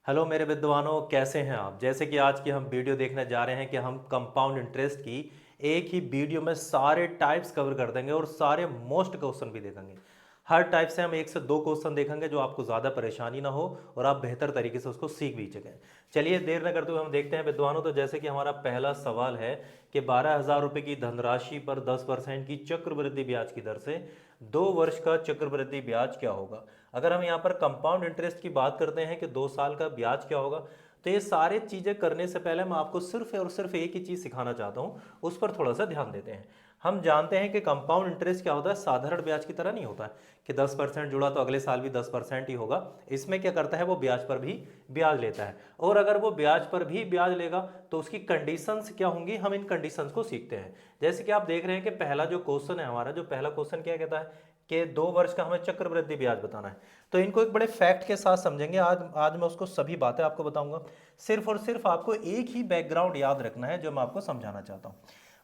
Hello मेरे विद्वानों, कैसे हैं आप। जैसे कि आज की हम वीडियो देखने जा रहे हैं कि हम कंपाउंड इंटरेस्ट की एक ही वीडियो में सारे टाइप्स कवर कर देंगे और सारे मोस्ट क्वेश्चन भी देखेंगे। हर टाइप से हम 1 से 2 क्वेश्चन देखेंगे जो आपको ज़्यादा परेशानी ना हो और आप बेहतर तरीके से उसको सीख भी सकें। चलिए देर न करते हुए हम देखते हैं विद्वानों। तो जैसे कि हमारा पहला सवाल है कि 12,000 रुपये की धनराशि पर 10% की चक्रवृद्धि ब्याज की दर से 2 वर्ष का चक्रवृद्धि ब्याज क्या होगा। अगर हम यहाँ पर कंपाउंड इंटरेस्ट की बात करते हैं कि 2 साल का ब्याज क्या होगा, तो ये सारे चीज़ें करने से पहले मैं आपको सिर्फ और सिर्फ एक ही चीज़ सिखाना चाहता हूँ, उस पर थोड़ा सा ध्यान देते हैं। हम जानते हैं कि कंपाउंड इंटरेस्ट क्या होता है, साधारण ब्याज की तरह नहीं होता है कि 10% जुड़ा तो अगले साल भी 10% ही होगा। इसमें क्या करता है, वो ब्याज पर भी ब्याज लेता है, और अगर वो ब्याज पर भी ब्याज लेगा तो उसकी कंडीशंस क्या होंगी, हम इन कंडीशंस को सीखते हैं। जैसे कि आप देख रहे हैं कि पहला जो क्वेश्चन है हमारा, जो पहला क्वेश्चन क्या कहता है कि 2 वर्ष का हमें चक्रवृद्धि ब्याज बताना है। तो इनको एक बड़े फैक्ट के साथ समझेंगे। आज मैं उसको सभी बातें आपको बताऊंगा। सिर्फ और सिर्फ आपको एक ही बैकग्राउंड याद रखना है जो मैं आपको समझाना चाहता हूँ।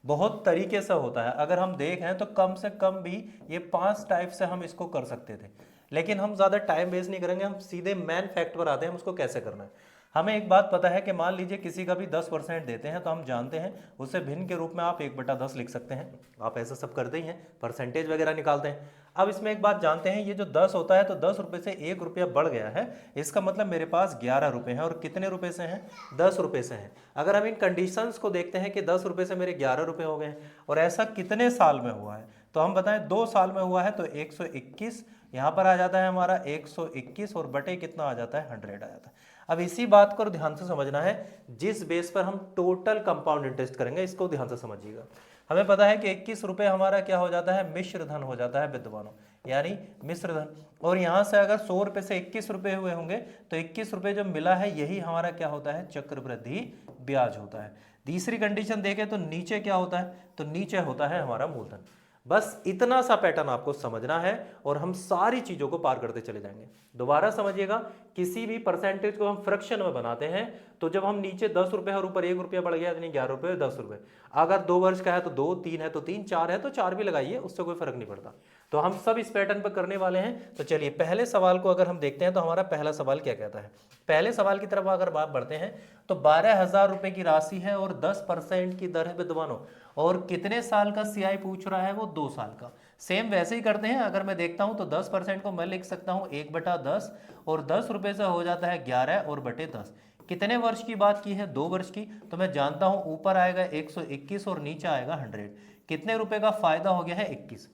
बहुत तरीके से होता है, अगर हम देखें तो कम से कम भी ये 5 टाइप से हम इसको कर सकते थे, लेकिन हम ज़्यादा टाइम वेस्ट नहीं करेंगे, हम सीधे मेन फैक्ट पर आते हैं हम उसको कैसे करना है। हमें एक बात पता है कि मान लीजिए किसी का भी 10% देते हैं तो हम जानते हैं उसे भिन्न के रूप में आप 1/10 लिख सकते हैं। आप ऐसा सब करते ही हैं, परसेंटेज वगैरह निकालते हैं। अब इसमें एक बात जानते हैं, ये जो 10 होता है तो 10 रुपये से 1 रुपया बढ़ गया है, इसका मतलब मेरे पास 11 रुपये हैं। और कितने रुपए से हैं, 10 रुपये से हैं। अगर हम इन कंडीशंस को देखते हैं कि 10 रुपये से मेरे 11 रुपये हो गए हैं, और ऐसा कितने साल में हुआ है, तो हम बताएं 2 साल में हुआ है तो 121 यहाँ पर आ जाता है हमारा 121, और बटे कितना आ जाता है, 100 आ जाता है। अब इसी बात को ध्यान से समझना है, जिस बेस पर हम टोटल कंपाउंड इंटरेस्ट करेंगे इसको ध्यान से समझिएगा। हमें पता है कि 21 रुपये हमारा क्या हो जाता है, मिश्र धन हो जाता है विद्वानों, यानी मिश्र धन। और यहाँ से अगर 100 रुपये से 21 रुपये हुए होंगे तो 21 रुपये जो मिला है यही हमारा क्या होता है, चक्रवृद्धि ब्याज होता है। तीसरी कंडीशन देखें तो नीचे क्या होता है, तो नीचे होता है हमारा मूलधन। बस इतना सा पैटर्न आपको समझना है और हम सारी चीजों को पार करते चले जाएंगे। दोबारा समझिएगा, किसी भी परसेंटेज को हम फ्रैक्शन में बनाते हैं तो जब हम नीचे 10 रुपए और ऊपर 1 रुपया बढ़ गया, यानी 11 रुपये 10 रुपये। अगर 2 वर्ष का है तो 2, 3 है तो 3, 4 है तो 4 भी लगाइए, उससे कोई फर्क नहीं पड़ता। तो हम सब इस पैटर्न पर करने वाले हैं। तो चलिए पहले सवाल को अगर हम देखते हैं तो हमारा पहला सवाल क्या कहता है। पहले सवाल की तरफ अगर बात बढ़ते हैं तो 12,000 रुपए की राशि है और 10% की दर है विद्वानों, और कितने साल का सीआई पूछ रहा है, वो 2 साल का। सेम वैसे ही करते हैं। अगर मैं देखता हूं तो 10% को मैं लिख सकता हूं 1/10, और 10 रुपए से हो जाता है 11 और बटे 10। कितने वर्ष की बात की है, 2 वर्ष की। तो मैं जानता हूं ऊपर आएगा 121 और नीचे आएगा 100। कितने रुपए का फायदा हो गया है, 21।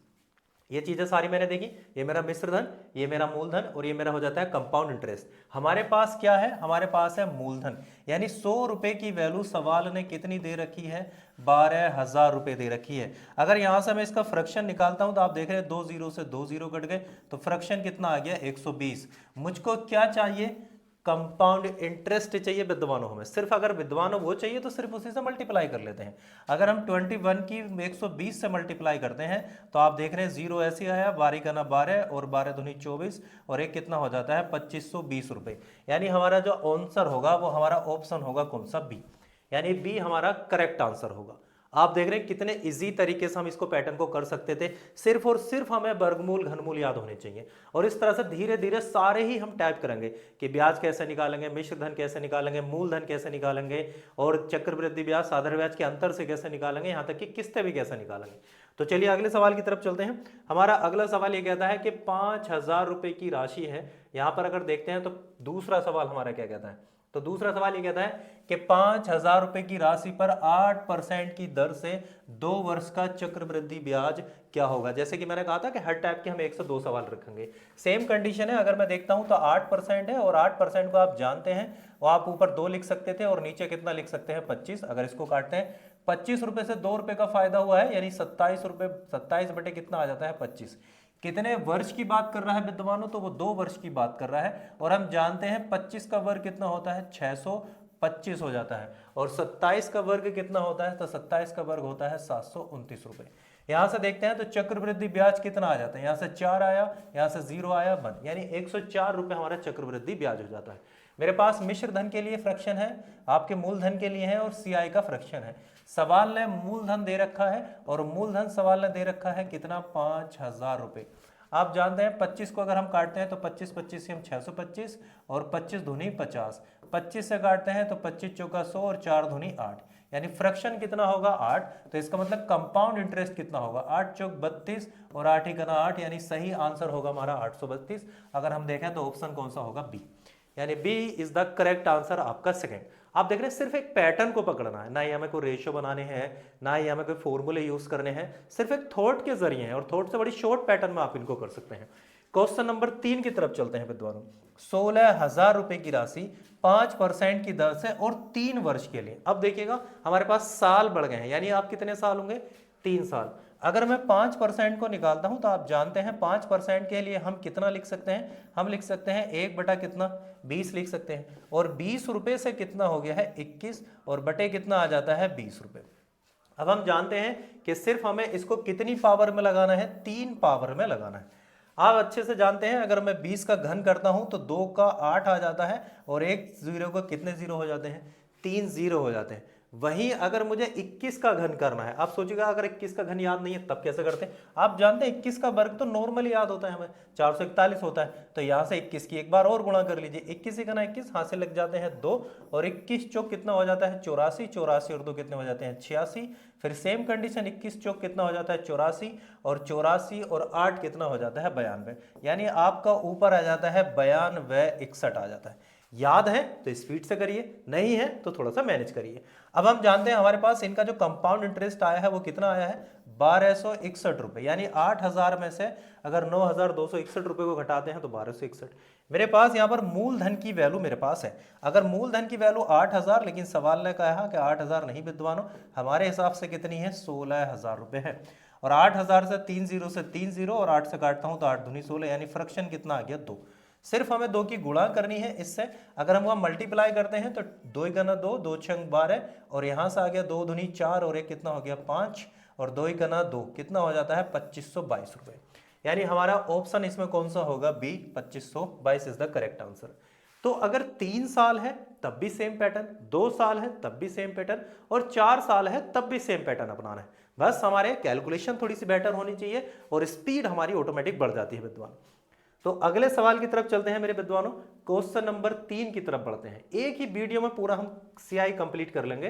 ये चीजें सारी मैंने देखी, ये मेरा मिश्र धन, ये मेरा मूलधन, और ये मेरा हो जाता है कंपाउंड इंटरेस्ट। हमारे पास क्या है, हमारे पास है मूलधन, यानी 100 रुपए की वैल्यू सवाल ने कितनी दे रखी है, 12,000 रुपए दे रखी है। अगर यहां से मैं इसका फ्रैक्शन निकालता हूं तो आप देख रहे हैं 2 जीरो से 2 जीरो कट गए, तो फ्रैक्शन कितना आ गया, 120। मुझको क्या चाहिए, कंपाउंड इंटरेस्ट चाहिए विद्वानों। हमें सिर्फ अगर विद्वानों वो चाहिए तो सिर्फ उसी से मल्टीप्लाई कर लेते हैं। अगर हम 21 की 120 से मल्टीप्लाई करते हैं तो आप देख रहे हैं 0 ऐसे आया, 12 का ना 12 और 12 दूनी 24, और एक कितना हो जाता है 2520 रुपये। यानी हमारा जो आंसर होगा वो हमारा ऑप्शन होगा कौन सा, बी, यानी बी हमारा करेक्ट आंसर होगा। आप देख रहे हैं कितने इजी तरीके से हम इसको पैटर्न को कर सकते थे। सिर्फ और सिर्फ हमें वर्गमूल घनमूल याद होने चाहिए, और इस तरह से धीरे धीरे सारे ही हम टाइप करेंगे कि ब्याज कैसे निकालेंगे, मिश्र धन कैसे निकालेंगे, मूलधन कैसे निकालेंगे, और चक्रवृद्धि ब्याज साधारण ब्याज के अंतर से कैसे निकालेंगे, यहाँ तक कि किस्तें भी कैसे निकालेंगे। तो चलिए अगले सवाल की तरफ चलते हैं। हमारा अगला सवाल ये कहता है कि 5,000 रुपए की राशि है। यहाँ पर अगर देखते हैं तो दूसरा सवाल हमारा क्या कहता है, तो दूसरा सवाल ये कहता है कि 5,000 रुपए की राशि पर 8% की दर से 2 वर्ष का चक्रवृद्धि ब्याज क्या होगा। जैसे कि मैंने कहा था कि हर टाइप के हम 1 से 2 सवाल रखेंगे। सेम कंडीशन है, अगर मैं देखता हूं तो 8% है, और 8% को आप जानते हैं, वो आप ऊपर 2 लिख सकते थे और नीचे कितना लिख सकते हैं, 25। अगर इसको काटते हैं 25 रुपए से 2 रुपए का फायदा हुआ है, यानी 27 रुपए, 27 बटे कितना आ जाता है, 25। कितने वर्ष की बात कर रहा है विद्वानों, तो वो 2 वर्ष की बात कर रहा है। और हम जानते हैं 25 का वर्ग कितना होता है, 625 हो जाता है, और 27 का वर्ग कितना होता है, तो 27 का वर्ग होता है 729 रुपए। यहां से देखते हैं तो चक्रवृद्धि ब्याज कितना आ जाता है, यहां से 4 आया, यहां से 0 आया, 1, यानी 104 रुपए हमारा चक्रवृद्धि ब्याज हो जाता है। मेरे पास मिश्र धन के लिए फ्रैक्शन है, आपके मूलधन के लिए है, और सीआई का फ्रैक्शन है। सवाल ने मूलधन दे रखा है, और मूलधन सवाल ने दे रखा है कितना, 5,000 रुपए। आप जानते हैं 25 को अगर हम काटते हैं तो 25 25 से हम 625 और 25 दूनी 50, 25 से काटते हैं तो 25 चौका 100 और 4 दूनी 8, यानी फ्रैक्शन कितना होगा 8। तो इसका मतलब कंपाउंड इंटरेस्ट कितना होगा 8 चौक 32 और 8 ही करना 8, यानी सही आंसर होगा हमारा 832। अगर हम देखें तो ऑप्शन कौन सा होगा बी, यानी B is the correct answer आपका सेकंड। आप देख रहे हैं सिर्फ एक पैटर्न को पकड़ना है, ना ही हमें कोई रेशियो बनाने हैं, ना ही हमें कोई फॉर्मूले यूज करने हैं, सिर्फ एक थॉट के जरिए हैं और थॉट से बड़ी शॉर्ट पैटर्न में आप इनको कर सकते हैं। क्वेश्चन नंबर 3 की तरफ चलते हैं विद्वानों। 16,000 रुपए की राशि 5% की दर से और 3 वर्ष के लिए। अब देखिएगा हमारे पास साल बढ़ गए हैं, यानी आप कितने साल होंगे 3 साल। अगर मैं 5% को निकालता हूं तो आप जानते हैं 5% के लिए हम कितना लिख सकते हैं, हम लिख सकते हैं 1 बटा कितना 20 लिख सकते हैं, और 20 रुपए से कितना हो गया है 21 और बटे कितना आ जाता है 20 रुपए। अब हम जानते हैं कि सिर्फ हमें इसको कितनी पावर में लगाना है, 3 पावर में लगाना है। आप अच्छे से जानते हैं अगर मैं 20 का घन करता हूं तो 2 का 8 आ जाता है और एक जीरो का कितने जीरो हो जाते हैं 3 जीरो हो जाते हैं। वहीं अगर मुझे 21 का घन करना है, आप सोचिएगा अगर 21 का घन याद नहीं है तब कैसे करते हैं। आप जानते हैं 21 का वर्ग तो नॉर्मली याद होता है हमें 441 होता है, तो यहां से 21 की एक बार और गुणा कर लीजिए, 21 गुना 21 हाथ से लग जाते हैं 2 और 21 चौक कितना हो जाता है 84, 84 और 2 कितने हो जाते हैं 86। फिर सेम कंडीशन 21 चौक कितना हो जाता है 84 और 84 और 8 कितना हो जाता है 92, यानी आपका ऊपर आ जाता है 92 61 आ जाता है। याद है तो स्पीड से करिए, नहीं है तो थोड़ा सा मैनेज करिए। अब हम जानते हैं हमारे पास इनका जो कंपाउंड इंटरेस्ट आया है वो कितना आया है 1261 रुपए, यानी 8,000 में से अगर 9,261 रुपए को घटाते हैं तो 1261। मेरे पास यहाँ पर मूलधन की वैल्यू मेरे पास है, अगर मूलधन की वैल्यू 8,000, लेकिन सवाल ने कहा कि 8,000 नहीं विद्वानों, हमारे हिसाब से कितनी है 16,000 रुपए है। और 8,000 से 3 जीरो से 3 जीरो और 8 से काटता हूं तो 8 दूनी 16, यानी फ्रैक्शन कितना आ गया 2। सिर्फ हमें 2 की गुणा करनी है इससे, अगर हम वहां मल्टीप्लाई करते हैं तो 2 गुना 2, 2 छंग 12 और यहां से आ गया 2 दूनी 4 और एक कितना हो गया 5 और 2 गुना 2 कितना हो जाता है 2522 रुपए, यानी हमारा ऑप्शन इसमें कौन सा होगा B 2522 is the correct answer. तो अगर 3 साल है तब भी सेम पैटर्न, 2 साल है तब भी सेम पैटर्न और 4 साल है तब भी सेम पैटर्न अपनाना है। बस हमारे कैलकुलेशन थोड़ी सी बेटर होनी चाहिए और स्पीड हमारी ऑटोमेटिक बढ़ जाती है विद्वान। तो अगले सवाल की तरफ चलते हैं मेरे विद्वानों, क्वेश्चन नंबर 3 की तरफ बढ़ते हैं। एक ही वीडियो में पूरा हम सीआई कंप्लीट कर लेंगे।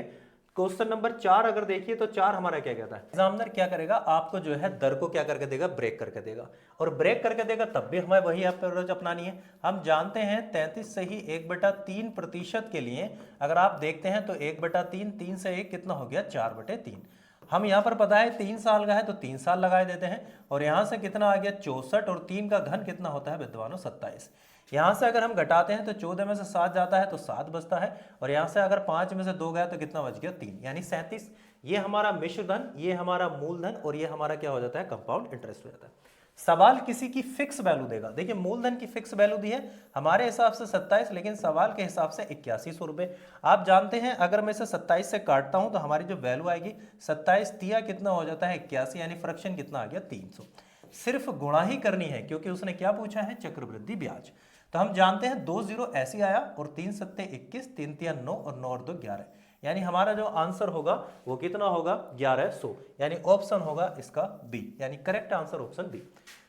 क्वेश्चन नंबर 4 अगर देखिए तो 4 हमारा क्या कहता है, एग्जामिनर क्या करेगा आपको जो है दर को क्या करके देगा ब्रेक करके देगा, और ब्रेक करके देगा तब भी हमें वही अप्रोच अपनानी है। हम जानते हैं 33 से ही 1/3% के लिए अगर आप देखते हैं तो 1/3, 3 से 1 कितना हो गया 4/3। हम यहाँ पर पता है 3 साल का है तो 3 साल लगाए देते हैं और यहाँ से कितना आ गया 64 और 3 का घन कितना होता है विद्वानों 27। यहाँ से अगर हम घटाते हैं तो 14 में से 7 जाता है तो 7 बचता है और यहाँ से अगर 5 में से 2 गया तो कितना बच गया 3, यानी 37। ये हमारा मिश्र धन, ये हमारा मूलधन और ये हमारा क्या हो जाता है कंपाउंड इंटरेस्ट हो जाता है। सवाल किसी की फिक्स वैल्यू देगा, देखिए मूलधन की फिक्स वैल्यू दी है हमारे हिसाब से 27, लेकिन सवाल के हिसाब से 8100 रुपए। आप जानते हैं अगर मैं इसे 27 से काटता हूं तो हमारी जो वैल्यू आएगी 27 तिया कितना हो जाता है 81, यानी फ्रैक्शन कितना आ गया 300। सिर्फ गुणा ही करनी है क्योंकि उसने क्या पूछा है चक्रवृद्धि ब्याज। तो हम जानते हैं 2 जीरो ऐसे आया और 3 सत्ते 21, 3 तिया 9 और 9 और 2 11, यानी हमारा जो आंसर होगा वो कितना होगा 1100, यानी ऑप्शन होगा इसका बी, यानी करेक्ट आंसर ऑप्शन बी।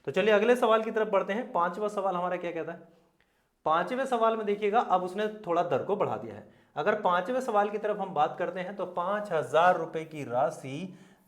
तो चलिए अगले सवाल की तरफ बढ़ते हैं। 5वां सवाल हमारा क्या कहता है, 5वें सवाल में देखिएगा अब उसने थोड़ा दर को बढ़ा दिया है। अगर 5वें सवाल की तरफ हम बात करते हैं तो 5,000 रुपए की राशि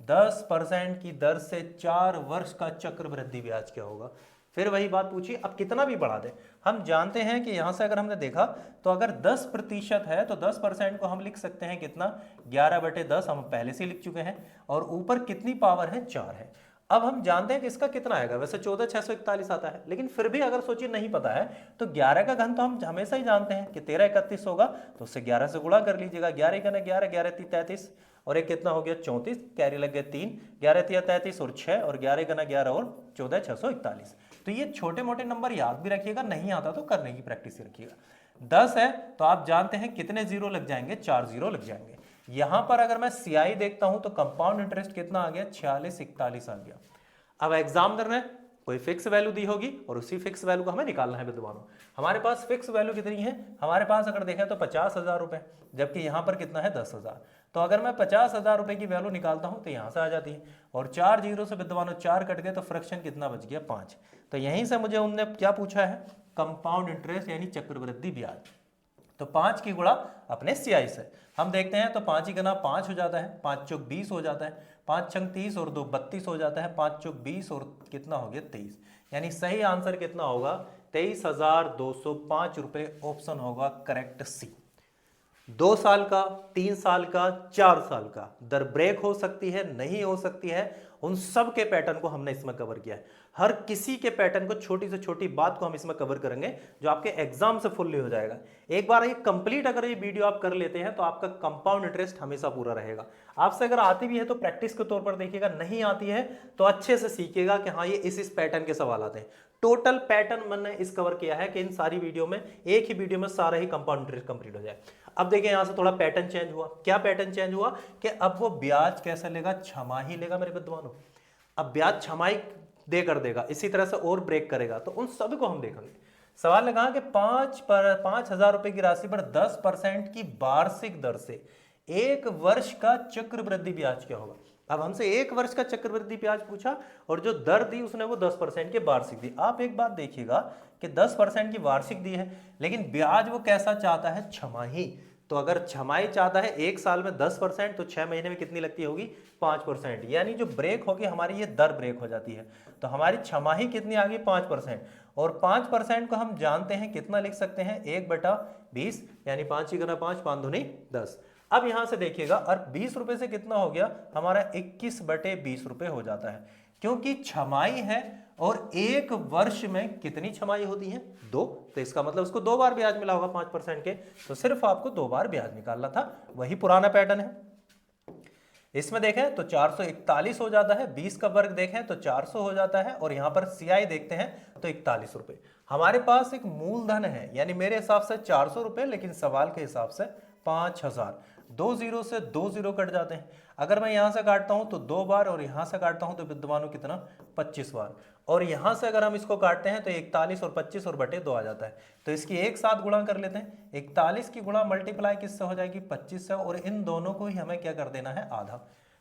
10% की दर से 4 वर्ष का चक्रवृद्धि ब्याज क्या होगा। फिर वही बात पूछी, अब कितना भी बढ़ा दे। हम जानते हैं कि यहां से अगर हमने देखा तो अगर 10% है तो 10% को हम लिख सकते हैं कितना 11/10, हम पहले से लिख चुके हैं, और ऊपर कितनी पावर है 4 है। अब हम जानते हैं कि इसका कितना आएगा, वैसे 14,641 आता है, लेकिन फिर भी अगर सोचिए नहीं पता है तो 11 का घन तो हम हमेशा ही जानते हैं कि 1331 होगा, तो उससे 11 से गुणा कर लीजिएगा। 11 का 11, 11 × 33 और एक कितना हो गया 34, कैरी लग गया 3, 11 × 33 और 6 और 11 का 11 और 14,641। तो ये छोटे मोटे नंबर याद भी रखिएगा, नहीं आता तो करने की प्रैक्टिस रखिएगा। 10 है तो आप जानते हैं कितने जीरो लग जाएंगे 4 जीरो लग जाएंगे। यहां पर अगर मैं सीआई देखता हूं तो कंपाउंड इंटरेस्ट कितना आ गया 4641 आ गया। अब एग्जामिनर ने कोई फिक्स वैल्यू दी होगी और उसी फिक्स वैल्यू को हमें निकालना है विद्वानों। हमारे पास फिक्स वैल्यू कितनी है, हमारे पास अगर देखें तो 50,000 रुपए, जबकि यहाँ पर कितना है 10,000। तो अगर मैं 50,000 रुपए की वैल्यू निकालता हूँ तो यहाँ से आ जाती है, और 4 जीरो से विद्वानों 4 कट गए तो फ्रैक्शन कितना बच गया 5। तो यहीं से मुझे उनने क्या पूछा है, कंपाउंड इंटरेस्ट यानी चक्रवृद्धि ब्याज। तो 5 की गुणा अपने CI से हम देखते हैं तो 5 ही गुना 5 हो जाता है, 5 चौक 20 हो जाता है, 5 छंग 30 और 2 32 हो जाता है, 5 चौक 20 और कितना हो गया 23। यानी सही आंसर कितना होगा 23,205 रुपए, ऑप्शन होगा करेक्ट सी। 2 साल का, 3 साल का, 4 साल का दर ब्रेक हो सकती है, नहीं हो सकती है, उन सब के पैटर्न को हमने इसमें कवर किया है। हर किसी के पैटर्न को, छोटी से छोटी बात को हम इसमें कवर करेंगे, जो आपके एग्जाम से फुल्ली हो जाएगा। एक बार ये कंप्लीट अगर ये वीडियो आप कर लेते हैं तो आपका कंपाउंड इंटरेस्ट हमेशा पूरा रहेगा। आपसे अगर आती भी है तो प्रैक्टिस के तौर पर देखिएगा, नहीं आती है तो अच्छे से सीखिएगा कि हाँ ये इस पैटर्न के सवाल आते हैं। टोटल पैटर्न मैंने इस कवर किया है कि इन सारी वीडियो में, एक ही वीडियो में सारा ही कंपाउंड इंटरेस्ट कंप्लीट हो जाए। अब देखिए यहां से थोड़ा पैटर्न चेंज हुआ। क्या पैटर्न चेंज हुआ कि अब वो ब्याज कैसे लेगा, छमाही लेगा मेरे विद्वानों। अब ब्याज छमाही दे कर देगा, इसी तरह से और ब्रेक करेगा, तो उन सभी को हम देखेंगे। सवाल लगा कि 5,000 रुपए की राशि पर 10% की वार्षिक दर से 1 वर्ष का चक्रवृद्धि ब्याज क्या होगा। अब हमसे 1 वर्ष का चक्रवृद्धि ब्याज पूछा और जो दर दी उसने वो 10% की वार्षिक दी। आप एक बात देखिएगा कि 10% की वार्षिक दी है, लेकिन ब्याज वो कैसा चाहता है, छमाही। तो अगर छमाही चाहता है 1 साल में 10%, तो 6 महीने में कितनी लगती होगी 5%। यानी जो ब्रेक होगी हमारी, ये दर ब्रेक हो जाती है। तो हमारी छमाही कितनी आ गई 5%, और 5% को हम जानते हैं कितना लिख सकते हैं 1/20, यानी 5 ही गुना 5, 5 दूनी 10। अब यहां से देखिएगा, और 20 रुपए से कितना हो गया हमारा 21/20 रुपए हो जाता है, क्योंकि छमाही है और 1 वर्ष में कितनी छमाही होती है 2। तो इसका मतलब उसको 2 बार ब्याज मिला होगा 5% के, तो सिर्फ आपको 2 बार ब्याज निकालना था। वही पुराना पैटर्न है। इसमें देखें तो 441 हो जाता है, 20 का वर्ग देखें तो 400 हो जाता है, और यहां पर CI देखते हैं तो 41 रुपए। हमारे पास एक मूलधन है, यानी मेरे हिसाब से 400 रुपए, लेकिन सवाल के हिसाब से 5,000। 2 जीरो से 2 जीरो कट जाते हैं। अगर मैं यहां से काटता हूं तो 2 बार, और यहां से काटता हूं तो विद्वानों कितना 25 बार, और यहां से अगर हम इसको काटते हैं तो 41 और 25 और बटे 2 आ जाता है। तो इसकी एक साथ गुणा कर लेते हैं। 41 की गुणा मल्टीप्लाई किससे हो जाएगी 25 से, और इन दोनों को ही हमें क्या कर देना है आधा।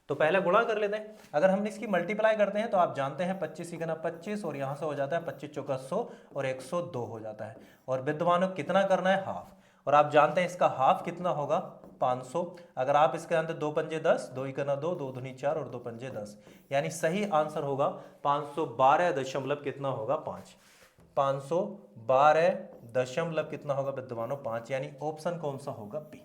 तो पहले गुणा कर लेते हैं। अगर हम इसकी मल्टीप्लाई करते हैं तो आप जानते हैं 25 गुना 25, और यहां से हो जाता है 25 चौका 100 और 102 हो जाता है। और विद्वानों कितना करना है हाफ, और आप जानते हैं इसका हाफ कितना होगा 500। अगर आप इसके अंदर 2 पंजे 10, 2 ही करना 2, 2 दूनी 4 और 2 पंजे 10, यानी सही आंसर होगा 512 दशमलव कितना होगा 5। 512 दशमलव कितना होगा विद्वानों 5, यानी ऑप्शन कौन सा होगा बी।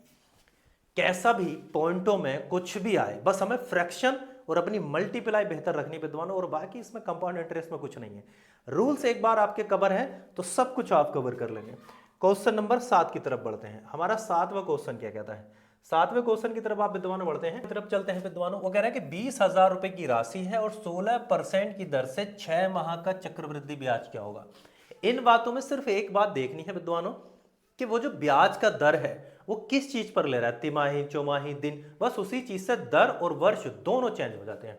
कैसा भी पॉइंटों में कुछ भी आए, बस हमें फ्रैक्शन और अपनी मल्टीप्लाई बेहतर रखनी विद्वानों, और बाकी इसमें कंपाउंड इंटरेस्ट में कुछ नहीं है। रूल्स एक बार आपके कवर है तो सब कुछ आप कवर कर लेंगे। क्वेश्चन नंबर 7 की तरफ बढ़ते हैं। हमारा 7वां क्वेश्चन क्या कहता है, 7वें क्वेश्चन की तरफ आप विद्वानों बढ़ते हैं, तरफ चलते हैं विद्वानों। वो कह रहा है कि 20,000 रुपए की राशि है और 16% की दर से 6 माह का चक्रवृद्धि ब्याज क्या होगा। इन बातों में सिर्फ एक बात देखनी है विद्वानों कि वो जो ब्याज का दर है वो किस चीज पर ले रहा है, तिमाही, चौमाही, दिन, बस उसी चीज से दर और वर्ष दोनों चेंज हो जाते हैं।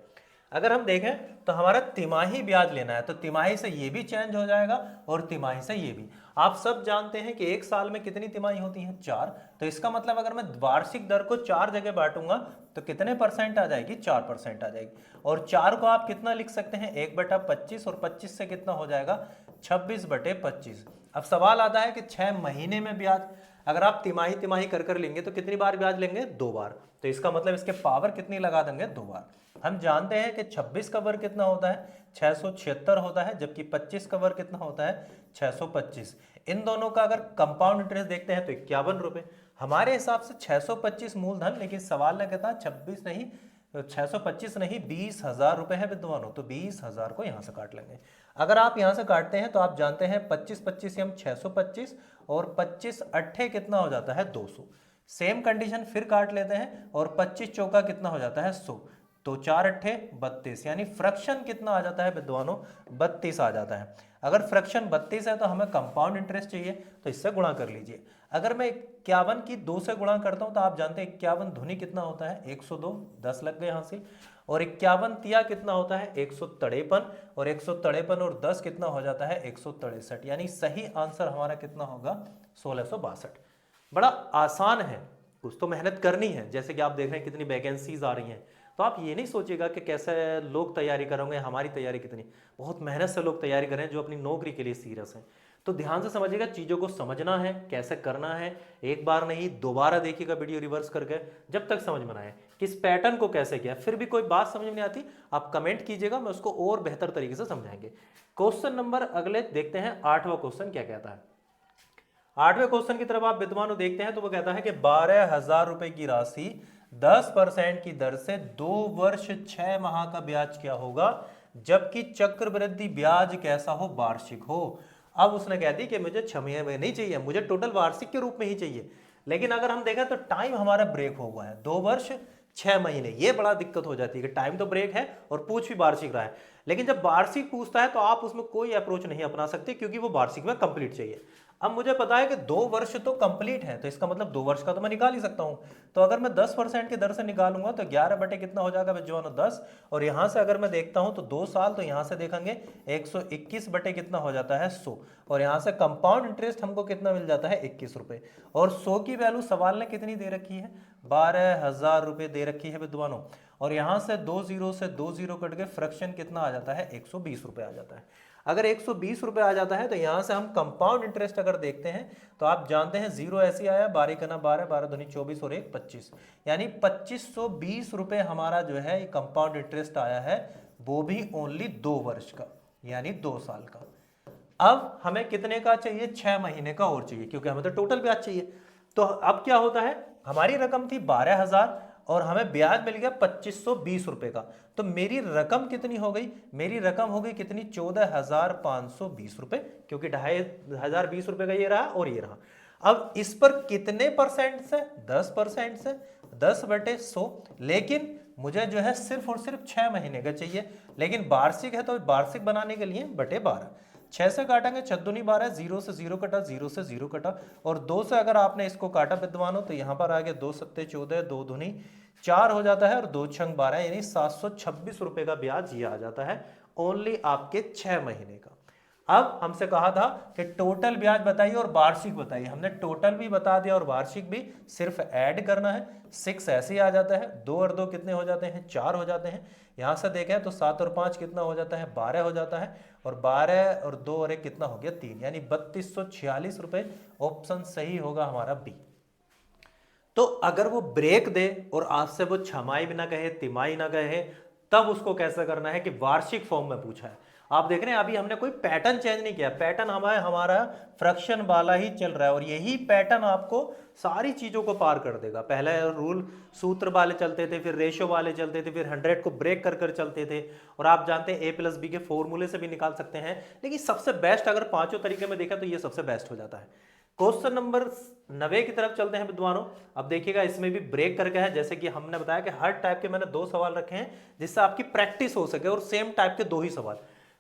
अगर हम देखें तो हमारा तिमाही ब्याज लेना है तो तिमाही से ये भी चेंज हो जाएगा और तिमाही से ये भी। आप सब जानते हैं कि 1 साल में कितनी तिमाही होती हैं 4। तो इसका मतलब अगर मैं वार्षिक दर को 4 जगह बांटूंगा तो कितने परसेंट आ जाएगी 4% आ जाएगी। और 4 को आप कितना लिख सकते हैं 1/25, और 25 से कितना हो जाएगा 26/25। अब सवाल आता है कि 6 महीने में ब्याज, अगर आप तिमाही तिमाही कर लेंगे तो कितनी बार ब्याज लेंगे 2 बार। तो इसका मतलब इसके पावर कितनी लगा देंगे 2 बार। हम जानते हैं कि 26 का वर्ग कितना होता है 676 होता है, जबकि 25 का वर्ग कितना होता है 625। इन दोनों का अगर कंपाउंड इंटरेस्ट देखते हैं तो 51 रुपए। हमारे हिसाब से 625 मूलधन, लेकिन सवाल ने कहता 26 नहीं 625 नहीं 20,000 रुपए है विद्वानों, तो 20,000 को यहां से काट लेंगे। अगर आप यहां से काटते हैं तो आप जानते हैं 25 हम 625, और 25 अट्ठे कितना हो जाता है 200। सेम कंडीशन फिर काट लेते हैं, और 25 चौका कितना हो जाता है 100, तो 4 अट्ठे 32, यानी फ्रैक्शन कितना आ जाता है विद्वानों 32 आ जाता है। अगर फ्रैक्शन 32 है तो हमें कंपाउंड इंटरेस्ट चाहिए, तो इससे गुणा कर लीजिए। अगर मैं 51 की 2 से गुणा करता हूं तो आप जानते हैं 51 धुनी कितना होता है 102, 10 लग गए हासिल। और 51 तिया कितना होता है 153, और 153 और 10 कितना हो जाता है 163, यानी सही आंसर हमारा कितना होगा 1662। बड़ा आसान है, कुछ तो मेहनत करनी है। जैसे कि आप देख रहे हैं कितनी वैकेंसीज आ रही हैं, तो आप ये नहीं सोचिएगा कि कैसे लोग तैयारी करेंगे, हमारी तैयारी कितनी, बहुत मेहनत से लोग तैयारी कर रहे हैं जो अपनी नौकरी के लिए सीरियस हैं। तो ध्यान से समझिएगा, चीज़ों को समझना है, कैसे करना है, एक बार नहीं दोबारा देखिएगा वीडियो रिवर्स करके, जब तक समझ में ना आए किस पैटर्न को कैसे किया। फिर भी कोई बात समझ में नहीं आती, आप कमेंट कीजिएगा, मैं उसको और बेहतर तरीके से समझाएंगे। क्वेश्चन नंबर अगले देखते हैं, 8वां क्वेश्चन क्या कहता है। 8वें क्वेश्चन की तरफ आप विद्वानों देखते हैं तो वो कहता है कि 12,000 रुपए की राशि 10% की दर से 2 वर्ष 6 माह का ब्याज क्या होगा, जबकि चक्रवृद्धि ब्याज कैसा हो, वार्षिक हो। अब उसने कह दी कि मुझे 6 महीने में नहीं चाहिए, मुझे टोटल वार्षिक के रूप में ही चाहिए। लेकिन अगर हम देखें तो टाइम हमारा ब्रेक हो हुआ है, 2 वर्ष 6 महीने, ये बड़ा दिक्कत हो जाती है कि टाइम तो ब्रेक है और पूछ भी वार्षिक रहा है। लेकिन जब वार्षिक पूछता है तो आप उसमें कोई अप्रोच नहीं अपना सकते, क्योंकि वो वार्षिक में कंप्लीट चाहिए। अब मुझे पता है कि 2 वर्ष तो कंप्लीट है, तो इसका मतलब 2 वर्ष का तो मैं निकाल ही सकता हूं। तो अगर मैं 10% की दर से निकालूंगा तो 11 बटे कितना हो जाएगा विद्वानों 10, और यहां से अगर मैं देखता हूं तो 2 साल, तो यहां से देखेंगे 121 बटे कितना हो जाता है 100, और यहां से कंपाउंड इंटरेस्ट हमको कितना मिल जाता है 21 रुपए। और 100 की वैल्यू सवाल ने कितनी दे रखी है 12,000 रुपए दे रखी है विद्वानों, और यहां से 2 जीरो से 2 जीरो कट के फ्रैक्शन कितना आ जाता है 120 रुपए आ जाता है। अगर 120 रुपए आ जाता है तो यहां से हम कंपाउंड इंटरेस्ट अगर देखते हैं तो आप जानते हैं जीरो ऐसे आया, 12 कना 12, 12 दूनी 24 और 1 25, यानी 2520 रुपए हमारा जो है कंपाउंड इंटरेस्ट आया है, वो भी ओनली 2 वर्ष का, यानी 2 साल का। अब हमें कितने का चाहिए 6 महीने का और चाहिए, क्योंकि हमें तो टोटल ब्याज चाहिए। तो अब क्या होता है, हमारी रकम थी 12,000 और हमें ब्याज मिल गया 2520 रुपए का, तो मेरी रकम कितनी हो गई, मेरी रकम हो गई कितनी 14,520 रुपए, क्योंकि 2,520 रुपए का ये रहा और ये रहा। अब इस पर कितने परसेंट से 10% से 10 बटे 100, लेकिन मुझे जो है सिर्फ और सिर्फ 6 महीने का चाहिए, लेकिन वार्षिक है तो वार्षिक बनाने के लिए बटे 12, 6 से काटेंगे 6 दूनी 12, 0 से 0 कटा, 0 से 0 कटा, और 2 से अगर आपने इसको काटा विद्वानों तो यहां पर आ गया 2 सत्ते 14, 2 दूनी 4 हो जाता है, और 2 छंग 12, यानी 726 रुपए का ब्याज ये आ जाता है ओनली आपके 6 महीने का। अब हमसे कहा था कि टोटल ब्याज बताइए और वार्षिक बताइए, हमने टोटल भी बता दिया और वार्षिक भी, सिर्फ ऐड करना है। 6 ऐसे ही आ जाता है, 2 और 2 कितने हो जाते हैं 4 हो जाते हैं, यहां से देखें तो 7 और 5 कितना हो जाता है 12 हो जाता है, और 12 और 2 और 1 कितना हो गया 3, यानी 3246 रुपए। ऑप्शन सही होगा हमारा बी। तो अगर वो ब्रेक दे और आपसे वो छमाई भी ना कहे, तिमाही ना कहे, तब उसको कैसे करना है कि वार्षिक फॉर्म में पूछा है। आप देख रहे हैं अभी हमने कोई पैटर्न चेंज नहीं किया, पैटर्न हमारा फ्रैक्शन वाला ही चल रहा है, और यही पैटर्न आपको सारी चीजों को पार कर देगा। पहले रूल सूत्र वाले चलते थे, फिर रेशो वाले चलते थे, फिर 100 को ब्रेक कर कर चलते थे, और आप जानते हैं A+B के फॉर्मूले से भी निकाल सकते हैं। लेकिन सबसे बेस्ट अगर पांचों तरीके में देखा तो ये सबसे बेस्ट हो जाता है। क्वेश्चन नंबर 9 की तरफ चलते हैं विद्वानों। अब देखिएगा इसमें भी ब्रेक करके है, जैसे कि हमने बताया कि हर टाइप के मैंने 2 सवाल रखे हैं जिससे आपकी प्रैक्टिस हो सके, और सेम टाइप के 2 ही सवाल।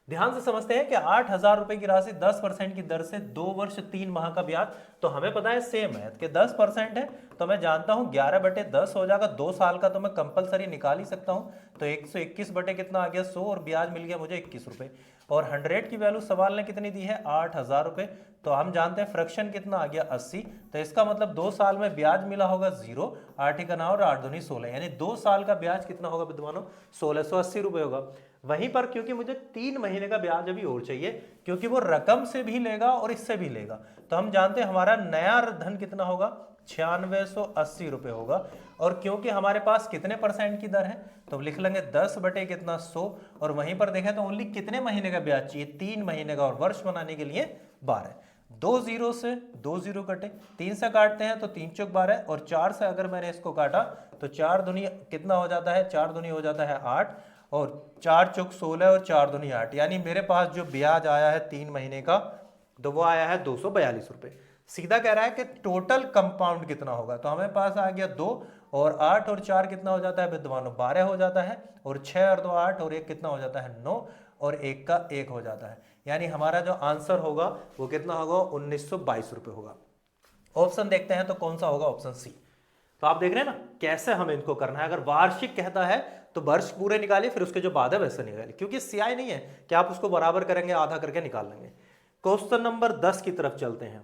ध्यान से समझते हैं कि 8,000 रुपए की राशि 10% की दर से 2 वर्ष 3 माह का ब्याज, तो हमें पता है सेम है कि 10% है, तो मैं जानता हूं 11 बटे 10 हो जाएगा, 2 साल का तो मैं कंपलसरी निकाल ही सकता हूं। तो 121 बटे कितना आ गया 100, और ब्याज मिल गया मुझे 21 रुपए, और 100 की वैल्यू सवाल ने कितनी दी है 8,000 रुपए, तो हम जानते हैं फ्रैक्शन कितना आ गया 80, तो इसका मतलब 2 साल में ब्याज मिला होगा 0, 8 का 9 और 8 दूनी 16, यानी 2 साल का ब्याज कितना होगा विद्वानों 1680 रुपए होगा। वहीं पर क्योंकि मुझे 3 महीने का ब्याज अभी और चाहिए, क्योंकि वो रकम से भी लेगा और इससे भी लेगा, तो हम जानते हैं हमारा नया धन कितना होगा 9680 रुपए होगा। और क्योंकि हमारे पास कितने परसेंट की दर है तो लिख लेंगे 10 बटे कितना 100, और वहीं पर देखें तो ओनली कितने महीने का ब्याज चाहिए 3 महीने का, और वर्ष बनाने के लिए 12। 2 जीरो से 2 जीरो कटे, 3 से काटते हैं तो 3 चौक 12, और 4 से अगर मैंने इसको काटा तो 4 दूनी कितना हो जाता है 4 दूनी हो जाता है 8, और 4 चौक 16 और 4 दूनी 8, यानी मेरे पास जो ब्याज आया है 3 महीने का तो वो आया है 242 रुपए। सीधा कह रहा है कि टोटल कंपाउंड कितना होगा, तो हमें पास आ गया 2, और 8 और 4 कितना हो जाता है विद्वानों 12 हो जाता है, और 6 और 2 8, और 1 कितना हो जाता है 9, और 1 का 1 हो जाता है, यानी हमारा जो आंसर होगा वो कितना होगा, 1922 रुपये होगा। ऑप्शन देखते हैं तो कौन सा होगा, ऑप्शन सी। तो आप देख रहे हैं ना कैसे हमें इनको करना है। अगर वार्षिक कहता है तो वर्ष पूरे निकालिए, फिर उसके जो बाद है वैसे निकालिए, क्योंकि सीआई नहीं है कि आप उसको बराबर करेंगे आधा करके निकाल लेंगे। क्वेश्चन नंबर 10 की तरफ चलते हैं।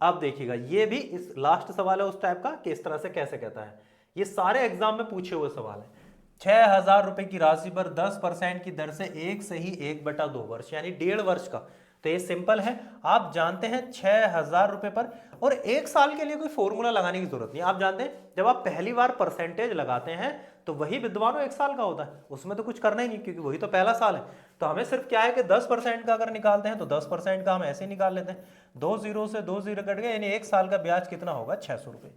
अब देखिएगा, ये भी इस लास्ट सवाल है उस टाइप का कि इस तरह से कैसे कहता है। ये सारे एग्जाम में पूछे हुए सवाल है। 6,000 रुपए की राशि पर 10% की दर से 1/2 वर्ष यानी 1.5 वर्ष का। तो ये सिंपल है, आप जानते हैं 6,000 रुपए पर, और 1 साल के लिए कोई फॉर्मूला लगाने की जरूरत नहीं। आप जानते हैं जब आप पहली बार परसेंटेज लगाते हैं तो वही विद्वानों 1 साल का होता है, उसमें तो कुछ करना ही नहीं क्योंकि वही तो पहला साल है। तो हमें सिर्फ क्या है कि 10% का अगर निकालते हैं तो 10% का हम ऐसे निकाल लेते हैं, 2 जीरो से 2 जीरो कट गए, यानी 1 साल का ब्याज कितना होगा, 600 रुपये।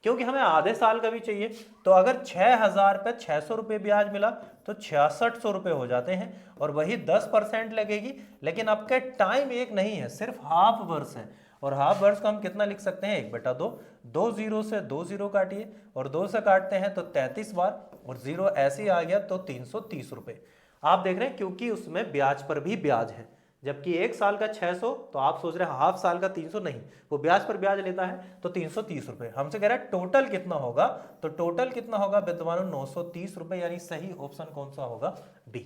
क्योंकि हमें आधे साल का भी चाहिए, तो अगर 6,000 पे 600 रुपये ब्याज मिला तो 6600 रुपये हो जाते हैं, और वही 10% लगेगी। लेकिन अब के टाइम एक नहीं है, सिर्फ हाफ वर्ष है, और हाफ वर्ष को हम कितना लिख सकते हैं, 1/2। 2 जीरो से 2 जीरो काटिए, और 2 से काटते हैं तो 33 बार, और जीरो ऐसे ही आ गया तो 330 रुपये। आप देख रहे हैं क्योंकि उसमें ब्याज पर भी ब्याज है, जबकि 1 साल का 600, तो आप सोच रहे हैं हाफ साल का 300, नहीं, वो ब्याज पर ब्याज लेता है तो 330 रुपये। हमसे कह रहा है टोटल कितना होगा, तो टोटल कितना होगा विद्वानों, 930 रुपये, यानी सही ऑप्शन कौन सा होगा, बी।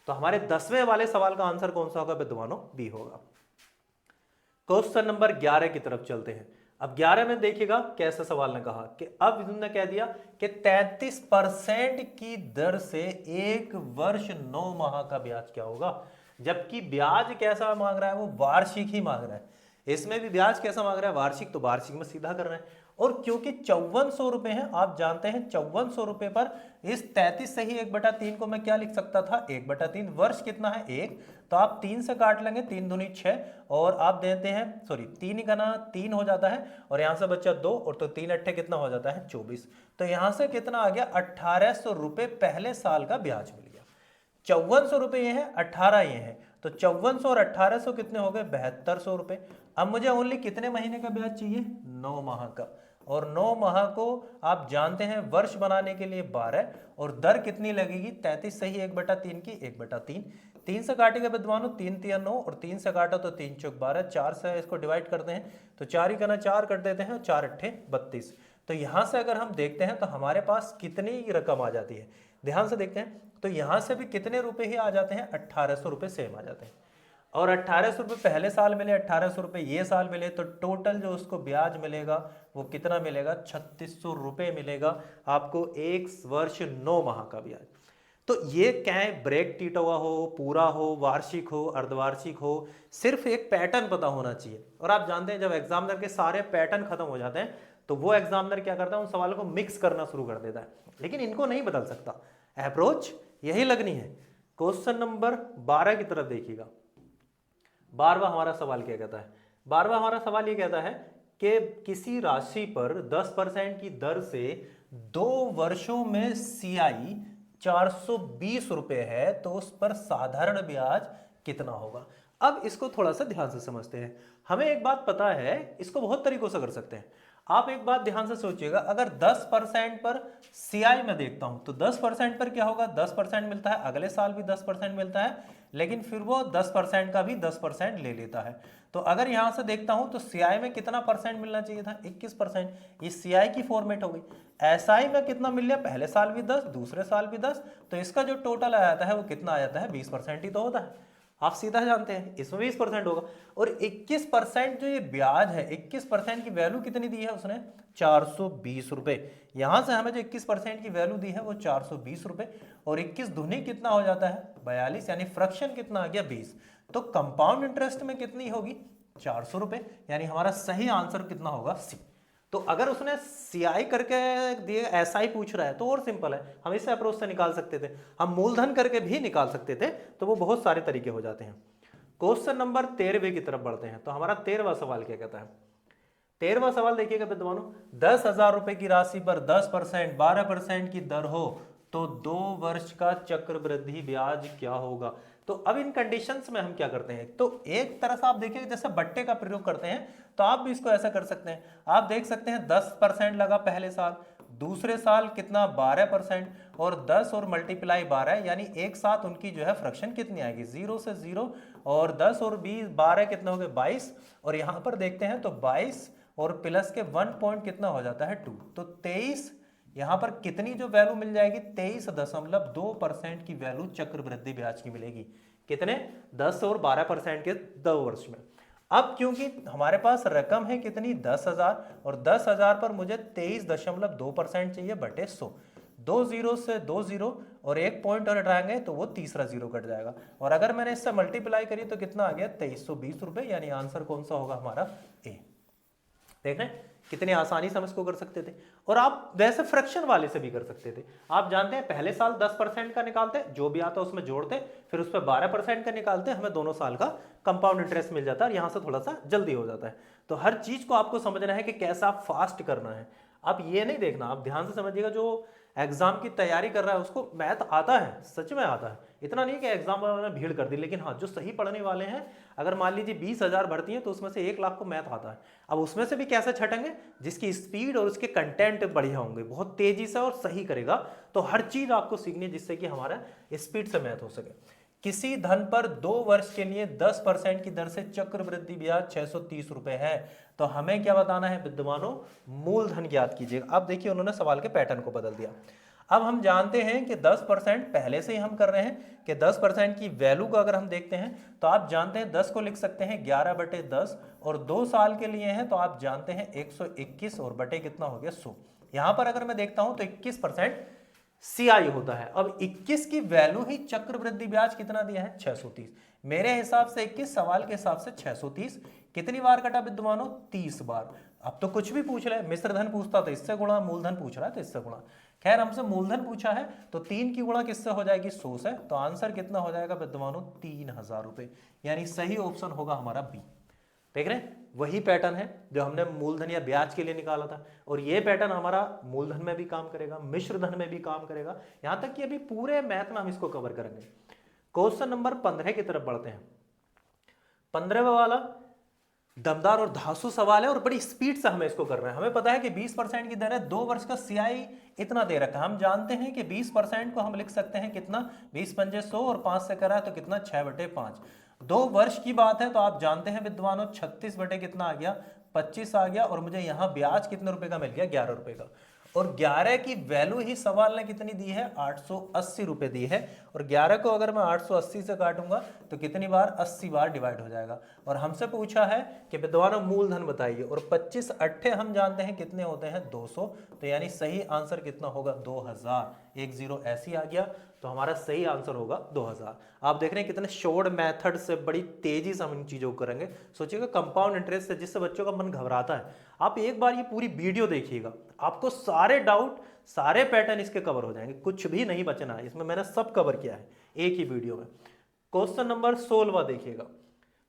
तो हमारे 10वें वाले सवाल का आंसर कौन सा होगा विद्वानों, बी होगा। क्वेश्चन नंबर 11 की तरफ चलते हैं। अब 11 में देखिएगा कैसा सवाल ने कहा कि अब इन्होंने कह दिया कि 33% की दर से 1 वर्ष 9 माह का ब्याज क्या होगा, जबकि ब्याज कैसा मांग रहा है, वो वार्षिक ही मांग रहा है। इसमें भी ब्याज कैसा मांग रहा है, वार्षिक, तो वार्षिक में सीधा कर रहे हैं। और क्योंकि 5400 रुपए हैं, आप जानते हैं 5400 रुपए पर इस 33 से ही 1/3 को मैं क्या लिख सकता था, 1/3। वर्ष कितना है, 1, तो आप 3 से काट लेंगे, 3 दूनी 6, और आप देते हैं, सॉरी 3 का 3 हो जाता है, और यहां से बच्चा 2, और तो 3 अट्ठे कितना हो जाता है, 24। तो यहां से कितना आ गया, 1800 रुपए पहले साल का ब्याज मिल गया। 5400 रुपए ये है, 18 ये है, तो 5400 और 1800 कितने हो गए, 7200 रुपए। अब मुझे ओनली कितने महीने का ब्याज चाहिए, 9 माह का, और 9 माह को आप जानते हैं वर्ष बनाने के लिए 12, और दर कितनी लगेगी, 33 सही 1/3 की 1/3। 3 से काटेंगे विद्वानों, 3 3 9, और 3 से काटा तो 3 चौक 12, 4 से इसको डिवाइड करते हैं तो 4 ही करना 4 कर देते हैं, 4 अट्ठे 32। तो यहां से अगर हम देखते हैं तो हमारे पास कितनी रकम आ जाती है, ध्यान से देखते हैं, तो यहां से भी कितने रुपए ही आ जाते हैं, 1800 रुपए सेम आ जाते हैं। और 1800 रुपये पहले साल मिले, 1800 रुपये ये साल मिले, तो टोटल जो उसको ब्याज मिलेगा वो कितना मिलेगा, 3600 रुपये मिलेगा आपको 1 वर्ष 9 माह का ब्याज। तो ये क्या है, ब्रेक टीटा हुआ हो, पूरा हो, वार्षिक हो, अर्धवार्षिक हो, सिर्फ एक पैटर्न पता होना चाहिए। और आप जानते हैं जब एग्जामिनर के सारे पैटर्न खत्म हो जाते हैं तो वो एग्जामिनर क्या करता है, उन सवालों को मिक्स करना शुरू कर देता है, लेकिन इनको नहीं बदल सकता, अप्रोच यही लगनी है। क्वेश्चन नंबर 12 की तरफ देखिएगा। 12वां हमारा सवाल क्या कहता है, 12वां हमारा सवाल ये कहता है कि किसी राशि पर 10% की दर से 2 वर्षों में सीआई 420 रुपए है, तो उस पर साधारण ब्याज कितना होगा। अब इसको थोड़ा सा ध्यान से समझते हैं। हमें एक बात पता है, इसको बहुत तरीकों से कर सकते हैं। आप एक बात ध्यान से सोचिएगा, अगर 10% पर सीआई में देखता हूं तो 10% पर क्या होगा, 10% मिलता है, अगले साल भी 10% मिलता है, लेकिन फिर वो 10% का भी 10% ले लेता है। तो अगर यहां से देखता हूं तो सीआई में कितना परसेंट मिलना चाहिए था, 21%। ये सीआई की फॉर्मेट हो गई। एसआई में कितना मिल गया, पहले साल भी 10, दूसरे साल भी 10, तो इसका जो टोटल आ जाता है वो कितना आ जाता है, 20% ही तो होता है। आप सीधा जानते हैं इसमें 20% होगा। और 21% जो ये ब्याज है, 21% की वैल्यू कितनी दी है उसने, 420 रुपए। यहां से हमें जो 21% की वैल्यू दी है वो 420 रुपए, और 21 दूनी कितना हो जाता है, 42, यानी फ्रैक्शन कितना आ गया, 20। तो कंपाउंड इंटरेस्ट में कितनी होगी, 400 रुपए, यानी हमारा सही आंसर कितना होगा, सी। तो अगर उसने सीआई करके दिए, एसआई पूछ रहा है, तो और सिंपल है, हम इसे अप्रोच से निकाल सकते थे, हम मूलधन करके भी निकाल सकते थे, तो वो बहुत सारे तरीके हो जाते हैं। क्वेश्चन नंबर 13वें की तरफ बढ़ते हैं। तो हमारा 13वां सवाल क्या कहता है, 13वां सवाल देखिएगा विद्वानों, 10,000 रुपए की राशि पर 10% 12% की दर हो तो 2 वर्ष का चक्रवृद्धि ब्याज क्या होगा। तो अब इन कंडीशंस में हम क्या करते हैं, तो एक तरह से आप देखिए जैसे बट्टे का प्रयोग करते हैं, तो आप भी इसको ऐसा कर सकते हैं। आप देख सकते हैं 10% लगा पहले साल, दूसरे साल कितना 12%, और 10 और मल्टीप्लाई 12, यानी एक साथ उनकी जो है फ्रैक्शन कितनी आएगी, 0 से 0 और 10 और 20 12 कितना हो गए 22, और यहाँ पर देखते हैं तो 22 और प्लस के 1 पॉइंट कितना हो जाता है 2, तो 23। यहाँ पर कितनी जो वैल्यू मिल जाएगी 23.2% की वैल्यू चक्रवृद्धि ब्याज की मिलेगी। कितने 10 और 12% के 2 वर्ष में। अब क्योंकि हमारे पास रकम है कितनी 10,000, और 10,000 पर मुझे 23.2% चाहिए बटे 100। 2 जीरो से 2 जीरो और 1 पॉइंट और हटाएंगे तो वो तीसरा जीरो कट जाएगा, और अगर मैंने इससे मल्टीप्लाई करी तो कितना आ गया 2320 रुपए, यानी आंसर कौन सा होगा हमारा ए। देख रहे हैं कितनी आसानी से हम इसको कर सकते थे। और आप वैसे फ्रैक्शन वाले से भी कर सकते थे। आप जानते हैं पहले साल 10% का निकालते, जो भी आता उसमें जोड़ते, फिर उस पर 12% का निकालते, हमें दोनों साल का कंपाउंड इंटरेस्ट मिल जाता है, और यहां से थोड़ा सा जल्दी हो जाता है। तो हर चीज को आपको समझना है कि कैसा फास्ट करना है। आप ये नहीं देखना, आप ध्यान से समझिएगा, जो एग्जाम की तैयारी कर रहा है उसको मैथ आता है, सच में आता है। इतना नहीं कि एग्जाम में भीड़ कर दी, लेकिन हाँ जो सही पढ़ने वाले हैं, अगर मान लीजिए 20,000 भर्ती हैं तो उसमें से 1 लाख को मैथ आता है। अब उसमें से भी कैसे छटेंगे, जिसकी स्पीड और उसके कंटेंट बढ़िया होंगे, बहुत तेजी से और सही करेगा। तो हर चीज आपको सीखनी है जिससे कि हमारा स्पीड से मैथ हो सके। किसी धन पर 2 वर्ष के लिए 10% की दर से चक्रवृद्धि ब्याज 630 रुपए है, तो हमें क्या बताना है विद्वानों, मूलधन ज्ञात कीजिएगा। अब देखिए उन्होंने सवाल के पैटर्न को बदल दिया। अब हम जानते हैं कि 10% पहले से ही हम कर रहे हैं कि 10% की वैल्यू को अगर हम देखते हैं तो आप जानते हैं 10 को लिख सकते हैं 11/10, और 2 साल के लिए हैं तो आप जानते हैं 121, और बटे कितना हो गया 100। यहां पर अगर मैं देखता हूं तो 21% CI होता है। अब 21 की वैल्यू ही चक्रवृद्धि ब्याज कितना दिया है 630। मेरे हिसाब से 21 सवाल के हिसाब से 630 कितनी बार कटा विद्वानों 30 बार। अब तो कुछ भी पूछ ले, मिश्र धन पूछता तो इससे गुणा, मूलधन पूछ रहा है तो इससे गुणा। खैर हमसे मूलधन पूछा है तो 3 की गुणा किससे हो जाएगी 100 से, तो आंसर कितना हो जाएगा विद्वानों 3000 रुपए, यानी सही ऑप्शन होगा हमारा बी। देख रहे हैं वही पैटर्न है जो हमने मूलधन या ब्याज के लिए निकाला था, और ये पैटर्न हमारा मूलधन में भी काम करेगा, मिश्र धन में भी काम करेगा, यहां तक कि अभी पूरे मैथ में हम इसको कवर करेंगे। क्वेश्चन नंबर 15 की तरफ बढ़ते हैं। 15वां वाला दमदार और धांसू सवाल है, और बड़ी स्पीड से हमें इसको करना है। हमें पता है कि 20% की दर है, 2 वर्ष का CI इतना दे रखा है। हम जानते हैं कि 20% को हम लिख सकते हैं कितना 20 पंजे 100, और 5 से करा तो कितना 6/5। 2 वर्ष की बात है तो आप जानते हैं विद्वानों 36 बटे कितना आ गया 25 आ गया, और मुझे यहाँ ब्याज कितने रुपए का मिल गया 11 रुपए का, और 11 की वैल्यू ही सवाल ने कितनी दी है 880 रुपए दी है, और 11 को अगर मैं 880 से काटूंगा तो कितनी बार 80 बार डिवाइड हो जाएगा। और हमसे पूछा है कि विद्वानों मूलधन बताइए, और 25 अट्ठे हम जानते हैं कितने होते हैं 200, तो यानी सही आंसर कितना होगा 2000। 10 ऐसी आ गया तो हमारा सही आंसर होगा 2000। आप देख रहे हैं कितने शॉर्ट मेथड से बड़ी तेजी से हम इन चीजों को करेंगे। सोचिएगा कंपाउंड इंटरेस्ट से जिससे बच्चों का मन घबराता है, आप एक बार ये पूरी वीडियो देखिएगा, आपको सारे डाउट सारे पैटर्न इसके कवर हो जाएंगे, कुछ भी नहीं बचना है इसमें, मैंने सब कवर किया है एक ही वीडियो में। क्वेश्चन नंबर 16 देखिएगा।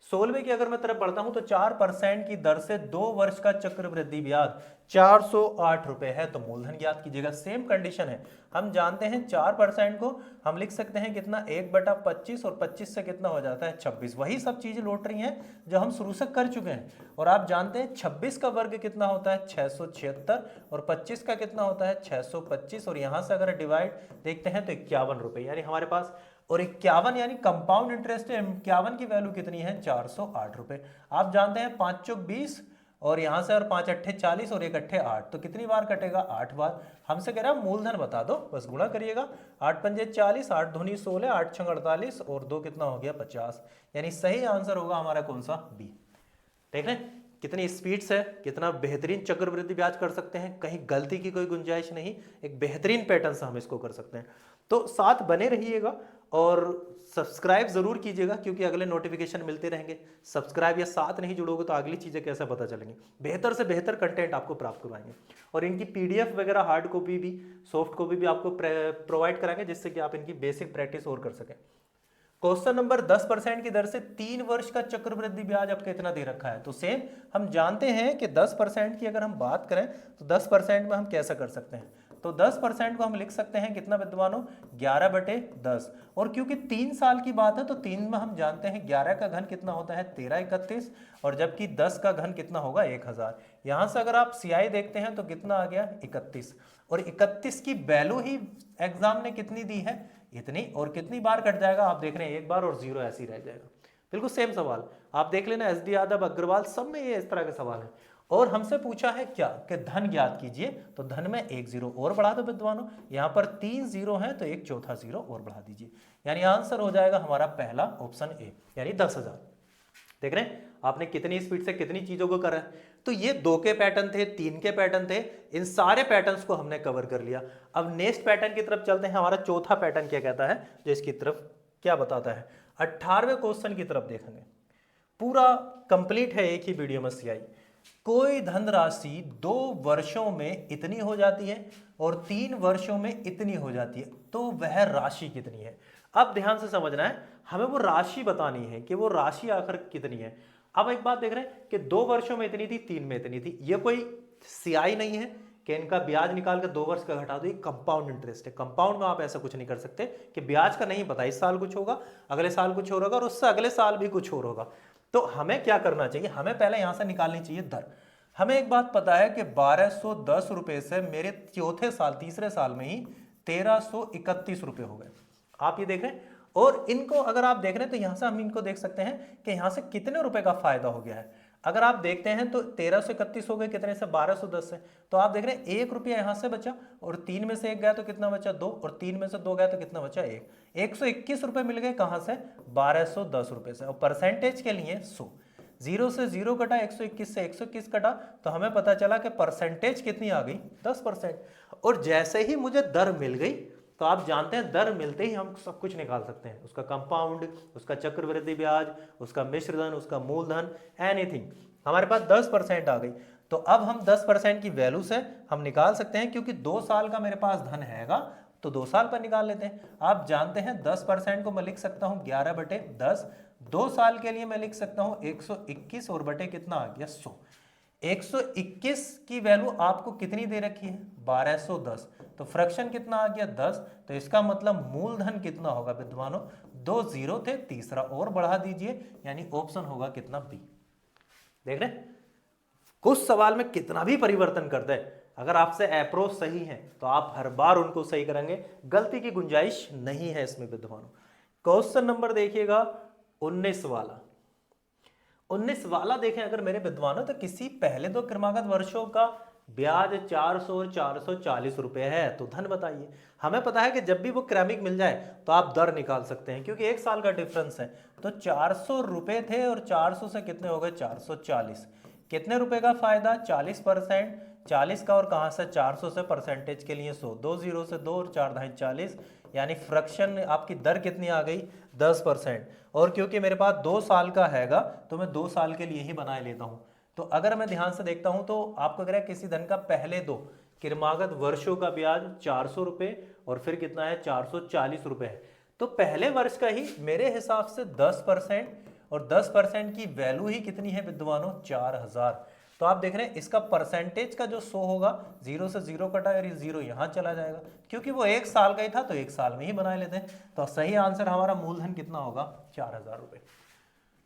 16वें की अगर मैं तरफ बढ़ता हूं तो 4% की दर से 2 वर्ष का चक्रवृद्धि ब्याज 408 रुपए है, तो मूलधन ज्ञात कीजिएगा। सेम कंडीशन है, हम जानते हैं 4% को हम लिख सकते हैं कितना 1/25, और 25 से कितना हो जाता है 26। वही सब चीजें लौट रही हैं जो हम शुरू से कर चुके हैं। और आप जानते हैं 26 का वर्ग कितना होता है 676, और 25 का कितना होता है 625, और यहां से अगर डिवाइड देखते हैं तो 51 रुपए, यानी हमारे पास, और 51 यानी कंपाउंड इंटरेस्ट है, 51 की वैल्यू कितनी है 408 रुपए। आप जानते हैं 5 चौक 20, और यहां से और 5 अट्ठे 40, और 1 अट्ठे 8, तो कितनी बार कटेगा 8 बार। हमसे कह रहा है मूलधन बता दो, बस गुणा करिएगा। 8 पंजे 40, 8 दूनी 16, 8 छंग 48, और 2 कितना हो गया 50, यानी सही आंसर होगा हमारा कौन सा बी। देख रहे हैं कितनी स्पीड से कितना बेहतरीन चक्रवृद्धि ब्याज कर सकते हैं, कहीं गलती की कोई गुंजाइश नहीं, एक बेहतरीन पैटर्न से हम इसको कर सकते हैं। तो साथ बने रहिएगा और सब्सक्राइब जरूर कीजिएगा, क्योंकि अगले नोटिफिकेशन मिलते रहेंगे। सब्सक्राइब या साथ नहीं जुड़ोगे तो अगली चीजें कैसे पता चलेंगी, बेहतर से बेहतर कंटेंट आपको प्राप्त करवाएंगे, और इनकी PDF वगैरह हार्ड कॉपी भी सॉफ्ट कॉपी भी आपको प्रोवाइड कराएंगे, जिससे कि आप इनकी बेसिक प्रैक्टिस और कर सकें। क्वेश्चन नंबर 10% की दर से 3 वर्ष का चक्रवृद्धि ब्याज आपका इतना दे रखा है, तो सेम हम जानते हैं कि 10% की अगर हम बात करें तो 10% में हम कैसा कर सकते हैं, तो 10% को हम लिख सकते हैं कितना विद्वानों 11/10, और क्योंकि 3 साल की बात है तो 3 में हम जानते हैं 11 का घन कितना होता है 13 31, और जबकि 10 का घन कितना होगा 1000। यहां से अगर आप CI देखते हैं तो कितना आ गया 31, और 31 की वैल्यू ही एग्जाम ने कितनी दी है इतनी, और कितनी बार कट जाएगा आप देख रहे हैं 1 बार, और 0 ऐसे ही रह जाएगा। बिल्कुल सेम सवाल आप देख लेना, एस डी यादव, अग्रवाल, सब में ये इस तरह के सवाल है। और हमसे पूछा है क्या कि धन ज्ञात कीजिए, तो धन में एक जीरो और बढ़ा दो विद्वानों, यहां पर 3 जीरो है तो एक चौथा जीरो और बढ़ा दीजिए, यानी आंसर हो जाएगा हमारा पहला ऑप्शन ए, यानी 10,000। देख रहे हैं आपने कितनी स्पीड से कितनी चीजों को करा है। तो ये 2 के पैटर्न थे, 3 के पैटर्न थे, इन सारे पैटर्न्स को हमने कवर कर लिया। अब नेक्स्ट पैटर्न की तरफ चलते हैं। हमारा चौथा पैटर्न क्या कहता है, जो इसकी तरफ क्या बताता है, 18वें क्वेश्चन की तरफ देखेंगे। पूरा कंप्लीट है एक ही वीडियो में सीआई। कोई धनराशि 2 वर्षों में इतनी हो जाती है और 3 वर्षों में इतनी हो जाती है, तो वह राशि कितनी है। अब ध्यान से समझना है, हमें वो राशि बतानी है कि वो राशि आखिर कितनी है। अब एक बात देख रहे हैं कि 2 वर्षों में इतनी थी, 3 में इतनी थी। ये कोई सीआई नहीं है कि इनका ब्याज निकाल कर 2 वर्ष का घटा दो, ये कंपाउंड इंटरेस्ट है। कंपाउंड में आप ऐसा कुछ नहीं कर सकते कि ब्याज का नहीं पता, इस साल कुछ होगा, अगले साल कुछ और होगा और उससे अगले साल भी कुछ और होगा। तो हमें क्या करना चाहिए, हमें पहले यहां से निकालनी चाहिए दर। हमें एक बात पता है कि 1210 रुपए से मेरे चौथे साल, तीसरे साल में ही 1331 रुपए हो गए। आप ये देख रहे हैं, और इनको अगर आप देख रहे हैं तो यहां से हम इनको देख सकते हैं कि यहां से कितने रुपए का फायदा हो गया है। अगर आप देखते हैं तो 1331 हो गए कितने से, 1210 से, तो आप देख रहे हैं 1 रुपया यहां से बचा, और 3 में से 1 गया तो कितना बचा, 2, और 3 में से 2 गया तो कितना बचा, 1। 121 रुपए मिल गए कहां से, 1210 रुपए से। और परसेंटेज के लिए 100, 0 से 0 कटा, 121 से 121 कटा, तो हमें पता चला कि परसेंटेज कितनी आ गई, 10%। और जैसे ही मुझे दर मिल गई, तो आप जानते हैं दर मिलते ही हम सब कुछ निकाल सकते हैं, उसका कंपाउंड, उसका चक्रवृद्धि ब्याज, उसका मिश्र धन, उसका मूलधन, एनीथिंग। हमारे पास 10% आ गई, तो अब हम 10% की वैल्यू से हम निकाल सकते हैं, क्योंकि 2 साल का मेरे पास धन हैगा तो 2 साल पर निकाल लेते हैं। आप जानते हैं 10% को मैं लिख सकता हूं 11/10, 2 साल के लिए मैं लिख सकता हूं 121, और बटे कितना आ गया, 100। 121 की वैल्यू आपको कितनी दे रखी है, 1210, तो फ्रैक्शन कितना आ गया, 10। तो इसका मतलब मूलधन कितना होगा विद्वानों, 2 जीरो थे, तीसरा और बढ़ा दीजिए, यानी ऑप्शन होगा कितना, बी। देख रहे हैं कुछ सवाल में कितना भी परिवर्तन कर दे, अगर आपसे अप्रोच सही है तो आप हर बार उनको सही करेंगे, गलती की गुंजाइश नहीं है इसमें विद्वानों। क्वेश्चन नंबर देखिएगा 19 वाला। 19 वाला देखें अगर मेरे विद्वानों, तो किसी पहले 2 क्रमागत वर्षों का ब्याज 400 और 440 रुपए है, तो धन बताइए। हमें पता है कि जब भी वो क्रमिक मिल जाए तो आप दर निकाल सकते हैं, क्योंकि 1 साल का डिफरेंस है। तो 400 रुपए थे और 400 से कितने हो गए, 440। कितने रुपए का फायदा, 40%, 40 का, और कहां से, 400 से, परसेंटेज के लिए 100, 2 जीरो से 2 और 4 ढाई 40, यानी फ्रैक्शन आपकी दर कितनी आ गई, 10%। और क्योंकि मेरे पास 2 साल का हैगा तो मैं 2 साल के लिए ही बनाए लेता हूं। तो अगर मैं ध्यान से देखता हूं तो आपको अगर किसी धन का पहले 2 क्रमागत वर्षों का ब्याज 400 रुपए और फिर कितना है, 440 रुपए है, तो पहले वर्ष का ही मेरे हिसाब से 10%, और 10% की वैल्यू ही कितनी है विद्वानों, 4000। तो आप देख रहे हैं इसका परसेंटेज का जो 100 होगा, 0 से 0 कटा और ये 0 यहां चला जाएगा, क्योंकि वो 1 साल का ही था तो 1 साल में ही बना लेते हैं। तो सही आंसर हमारा मूलधन कितना होगा, 4000 रुपए।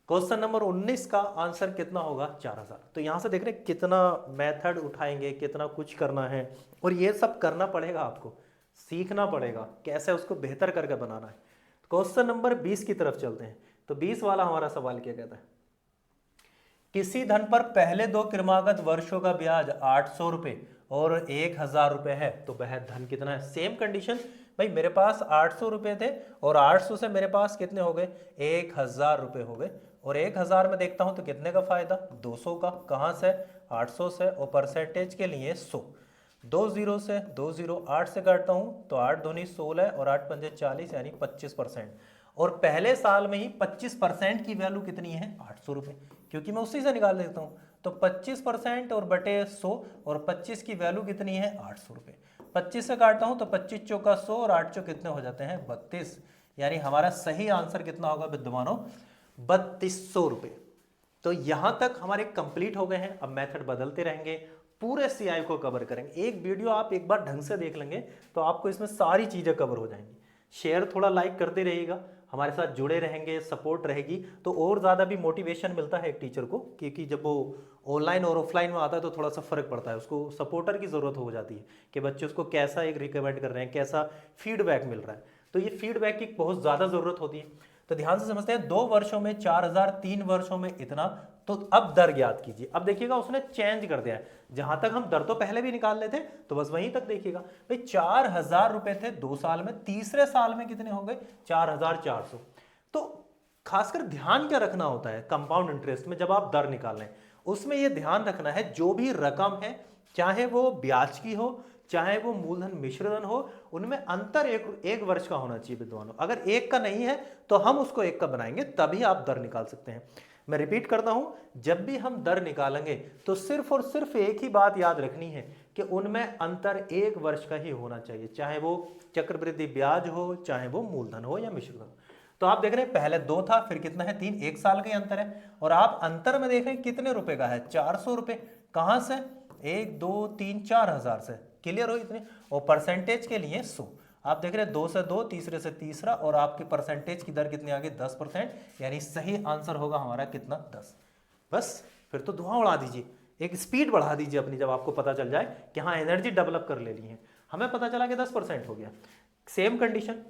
क्वेश्चन नंबर 19 का आंसर कितना होगा, 4000। तो यहां से देख रहे हैं कितना मेथड उठाएंगे, कितना कुछ करना है, और ये सब करना पड़ेगा, आपको सीखना पड़ेगा कैसे उसको बेहतर करके बनाना है। क्वेश्चन नंबर 20 की तरफ चलते हैं। तो 20 वाला हमारा सवाल क्या कहता है, किसी धन पर पहले 2 क्रमागत वर्षों का ब्याज 800 रुपए और 1000 रुपए है, तो वह धन कितना है। सेम कंडीशन भाई, मेरे पास 800 रुपए थे और 800 से मेरे पास कितने हो गए, 1000 रुपए हो गए, और 1000 में देखता हूं तो कितने का फायदा, 200 का, कहां से, 800 से, और परसेंटेज के लिए 100, 2 जीरो से 2 जीरो, 8 से काटता हूं तो 8 दूनी 16 और 8 पंजे 40, यानी 25%। और पहले साल में ही 25% की वैल्यू कितनी है, 800 रुपए, क्योंकि मैं उसी से निकाल देता हूं। तो 25% और बटे 100, और 25 की वैल्यू कितनी है, 800 रुपए। 25 से काटता हूं तो 25 चौका 100 और 8 चौक कितने हो जाते हैं, 32, यानी हमारा सही आंसर कितना होगा विद्वानों, 3200 रुपए। तो यहां तक हमारे कंप्लीट हो गए हैं। अब मेथड बदलते रहेंगे, पूरे सीआई को कवर करेंगे। एक वीडियो आप एक बार ढंग से देख लेंगे तो आपको इसमें सारी चीजें कवर हो जाएंगी। शेयर थोड़ा लाइक करते रहिएगा, हमारे साथ जुड़े रहेंगे, सपोर्ट रहेगी, तो और ज़्यादा भी मोटिवेशन मिलता है एक टीचर को, क्योंकि जब वो ऑनलाइन और ऑफलाइन में आता है तो थोड़ा सा फर्क पड़ता है, उसको सपोर्टर की ज़रूरत हो जाती है कि बच्चे उसको कैसा एक रिकमेंड कर रहे हैं, कैसा फीडबैक मिल रहा है। तो ये फीडबैक की बहुत ज़्यादा ज़रूरत होती है। तो ध्यान से समझते हैं, 2 वर्षों में 4000, 3 वर्षों में इतना। तो अब दर ज्ञात कीजिए। अब देखिएगा उसने चेंज कर दिया है, जहां तक हम दर तो पहले भी निकाल लेते तो बस वहीं तक देखिएगा भाई। 4000 रुपए थे 2 साल में, तीसरे साल में कितने हो गए 4400। तो खासकर ध्यान क्या रखना होता है कंपाउंड इंटरेस्ट में, जब आप दर निकाल रहे हैं उसमें यह ध्यान रखना है जो भी रकम है, चाहे वो ब्याज की हो चाहे वो मूलधन मिश्रधन हो, उनमें अंतर एक वर्ष का होना चाहिए विद्वानों। अगर एक का नहीं है तो हम उसको एक का बनाएंगे, तभी आप दर निकाल सकते हैं। मैं रिपीट करता हूं, जब भी हम दर निकालेंगे तो सिर्फ और सिर्फ एक ही बात याद रखनी है कि उनमें अंतर 1 वर्ष का ही होना चाहिए, चाहे वो चक्रवृद्धि ब्याज हो चाहे वो मूलधन हो या मिश्रधन। तो आप देख रहे हैं पहले 2 था, फिर कितना है 3, 1 साल का ही अंतर है। और आप अंतर में देख रहे हैं कितने रुपए का है, 400 रुपए। कहां से, 1 2 3 4000 से। क्लियर हो इतने। और परसेंटेज के लिए 100। आप देख रहे हैं 2 से 2, तीसरे से तीसरा, और आपकी परसेंटेज की दर कितनी आ गई 10%, यानी सही आंसर होगा हमारा कितना 10। बस फिर तो धुआं उड़ा दीजिए, एक स्पीड बढ़ा दीजिए अपनी, जब आपको पता चल जाए कि हाँ एनर्जी डेवलप कर ले ली है। हमें पता चला कि 10% हो गया। सेम कंडीशन,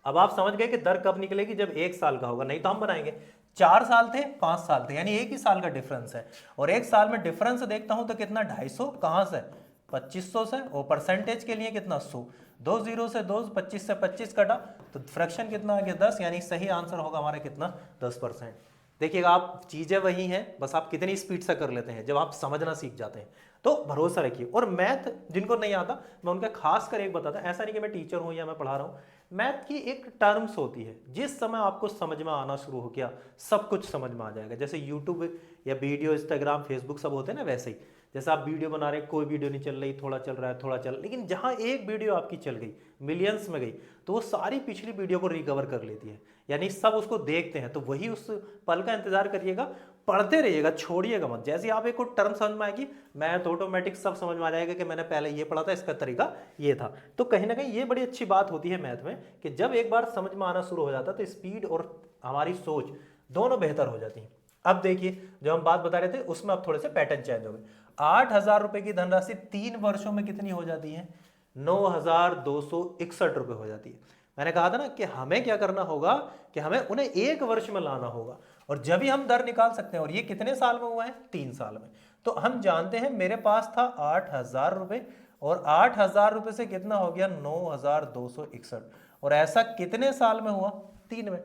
अब आप समझ गए कि दर कब निकलेगी, जब 1 साल का होगा, नहीं तो हम बनाएंगे 4 साल थे 5 साल थे, यानी 1 ही साल का डिफरेंस है। और 1 साल में डिफरेंस देखता हूं तो कितना 250, कहां से 2500 से। और परसेंटेज के लिए कितना 100, 2 0 से 2, 25 से 25 कटा, तो फ्रैक्शन कितना आ गया 10, यानी सही आंसर होगा हमारा कितना 10%। देखिएगा आप चीजें वही हैं, बस आप कितनी स्पीड से कर लेते हैं जब आप समझना सीख जाते हैं। तो भरोसा रखिए। और मैथ जिनको नहीं आता मैं उनका खास कर एक बताता, ऐसा नहीं कि मैं टीचर हूं या मैं पढ़ा रहा हूं, मैथ की एक टर्म्स होती है, जिस समय आपको समझ में आना शुरू हो गया सब कुछ समझ में आ जाएगा। जैसे यूट्यूब या वीडियो, इंस्टाग्राम, फेसबुक सब होते हैं ना, वैसे ही जैसे आप वीडियो बना रहे हैं, कोई वीडियो नहीं चल रही, थोड़ा चल रहा है थोड़ा चल, लेकिन जहां एक वीडियो आपकी चल गई मिलियंस में गई तो वो सारी पिछली वीडियो को रिकवर कर लेती है, यानी सब उसको देखते हैं। तो वही उस पल का इंतजार करिएगा, पढ़ते रहिएगा, छोड़िएगा मत। जैसे आप एक टर्म समझ में आएगी, मैथ ऑटोमेटिक सब समझ में आ जाएगा कि मैंने पहले ये पढ़ा था, इसका तरीका ये था। तो कहीं ना कहीं ये बड़ी अच्छी बात होती है मैथ में कि जब एक बार समझ में आना शुरू हो जाता है तो स्पीड और हमारी सोच दोनों बेहतर हो जाती है। अब देखिए जो हम बात बता रहे थे उसमें अब थोड़े से पैटर्न चेंज हो गए। 8000 रुपए की धनराशि 3 वर्षों में कितनी हो जाती है, 9261 रुपए हो जाती है। मैंने कहा था ना कि हमें क्या करना होगा कि हमें उन्हें 1 वर्ष में लाना होगा, और जब ही हम दर निकाल सकते हैं। और ये कितने साल में हुआ है, 3 साल में। तो हम जानते हैं मेरे पास था 8000 रुपए, और 8000 रुपए से कितना हो गया 9261, और ऐसा कितने साल में हुआ, 3 में।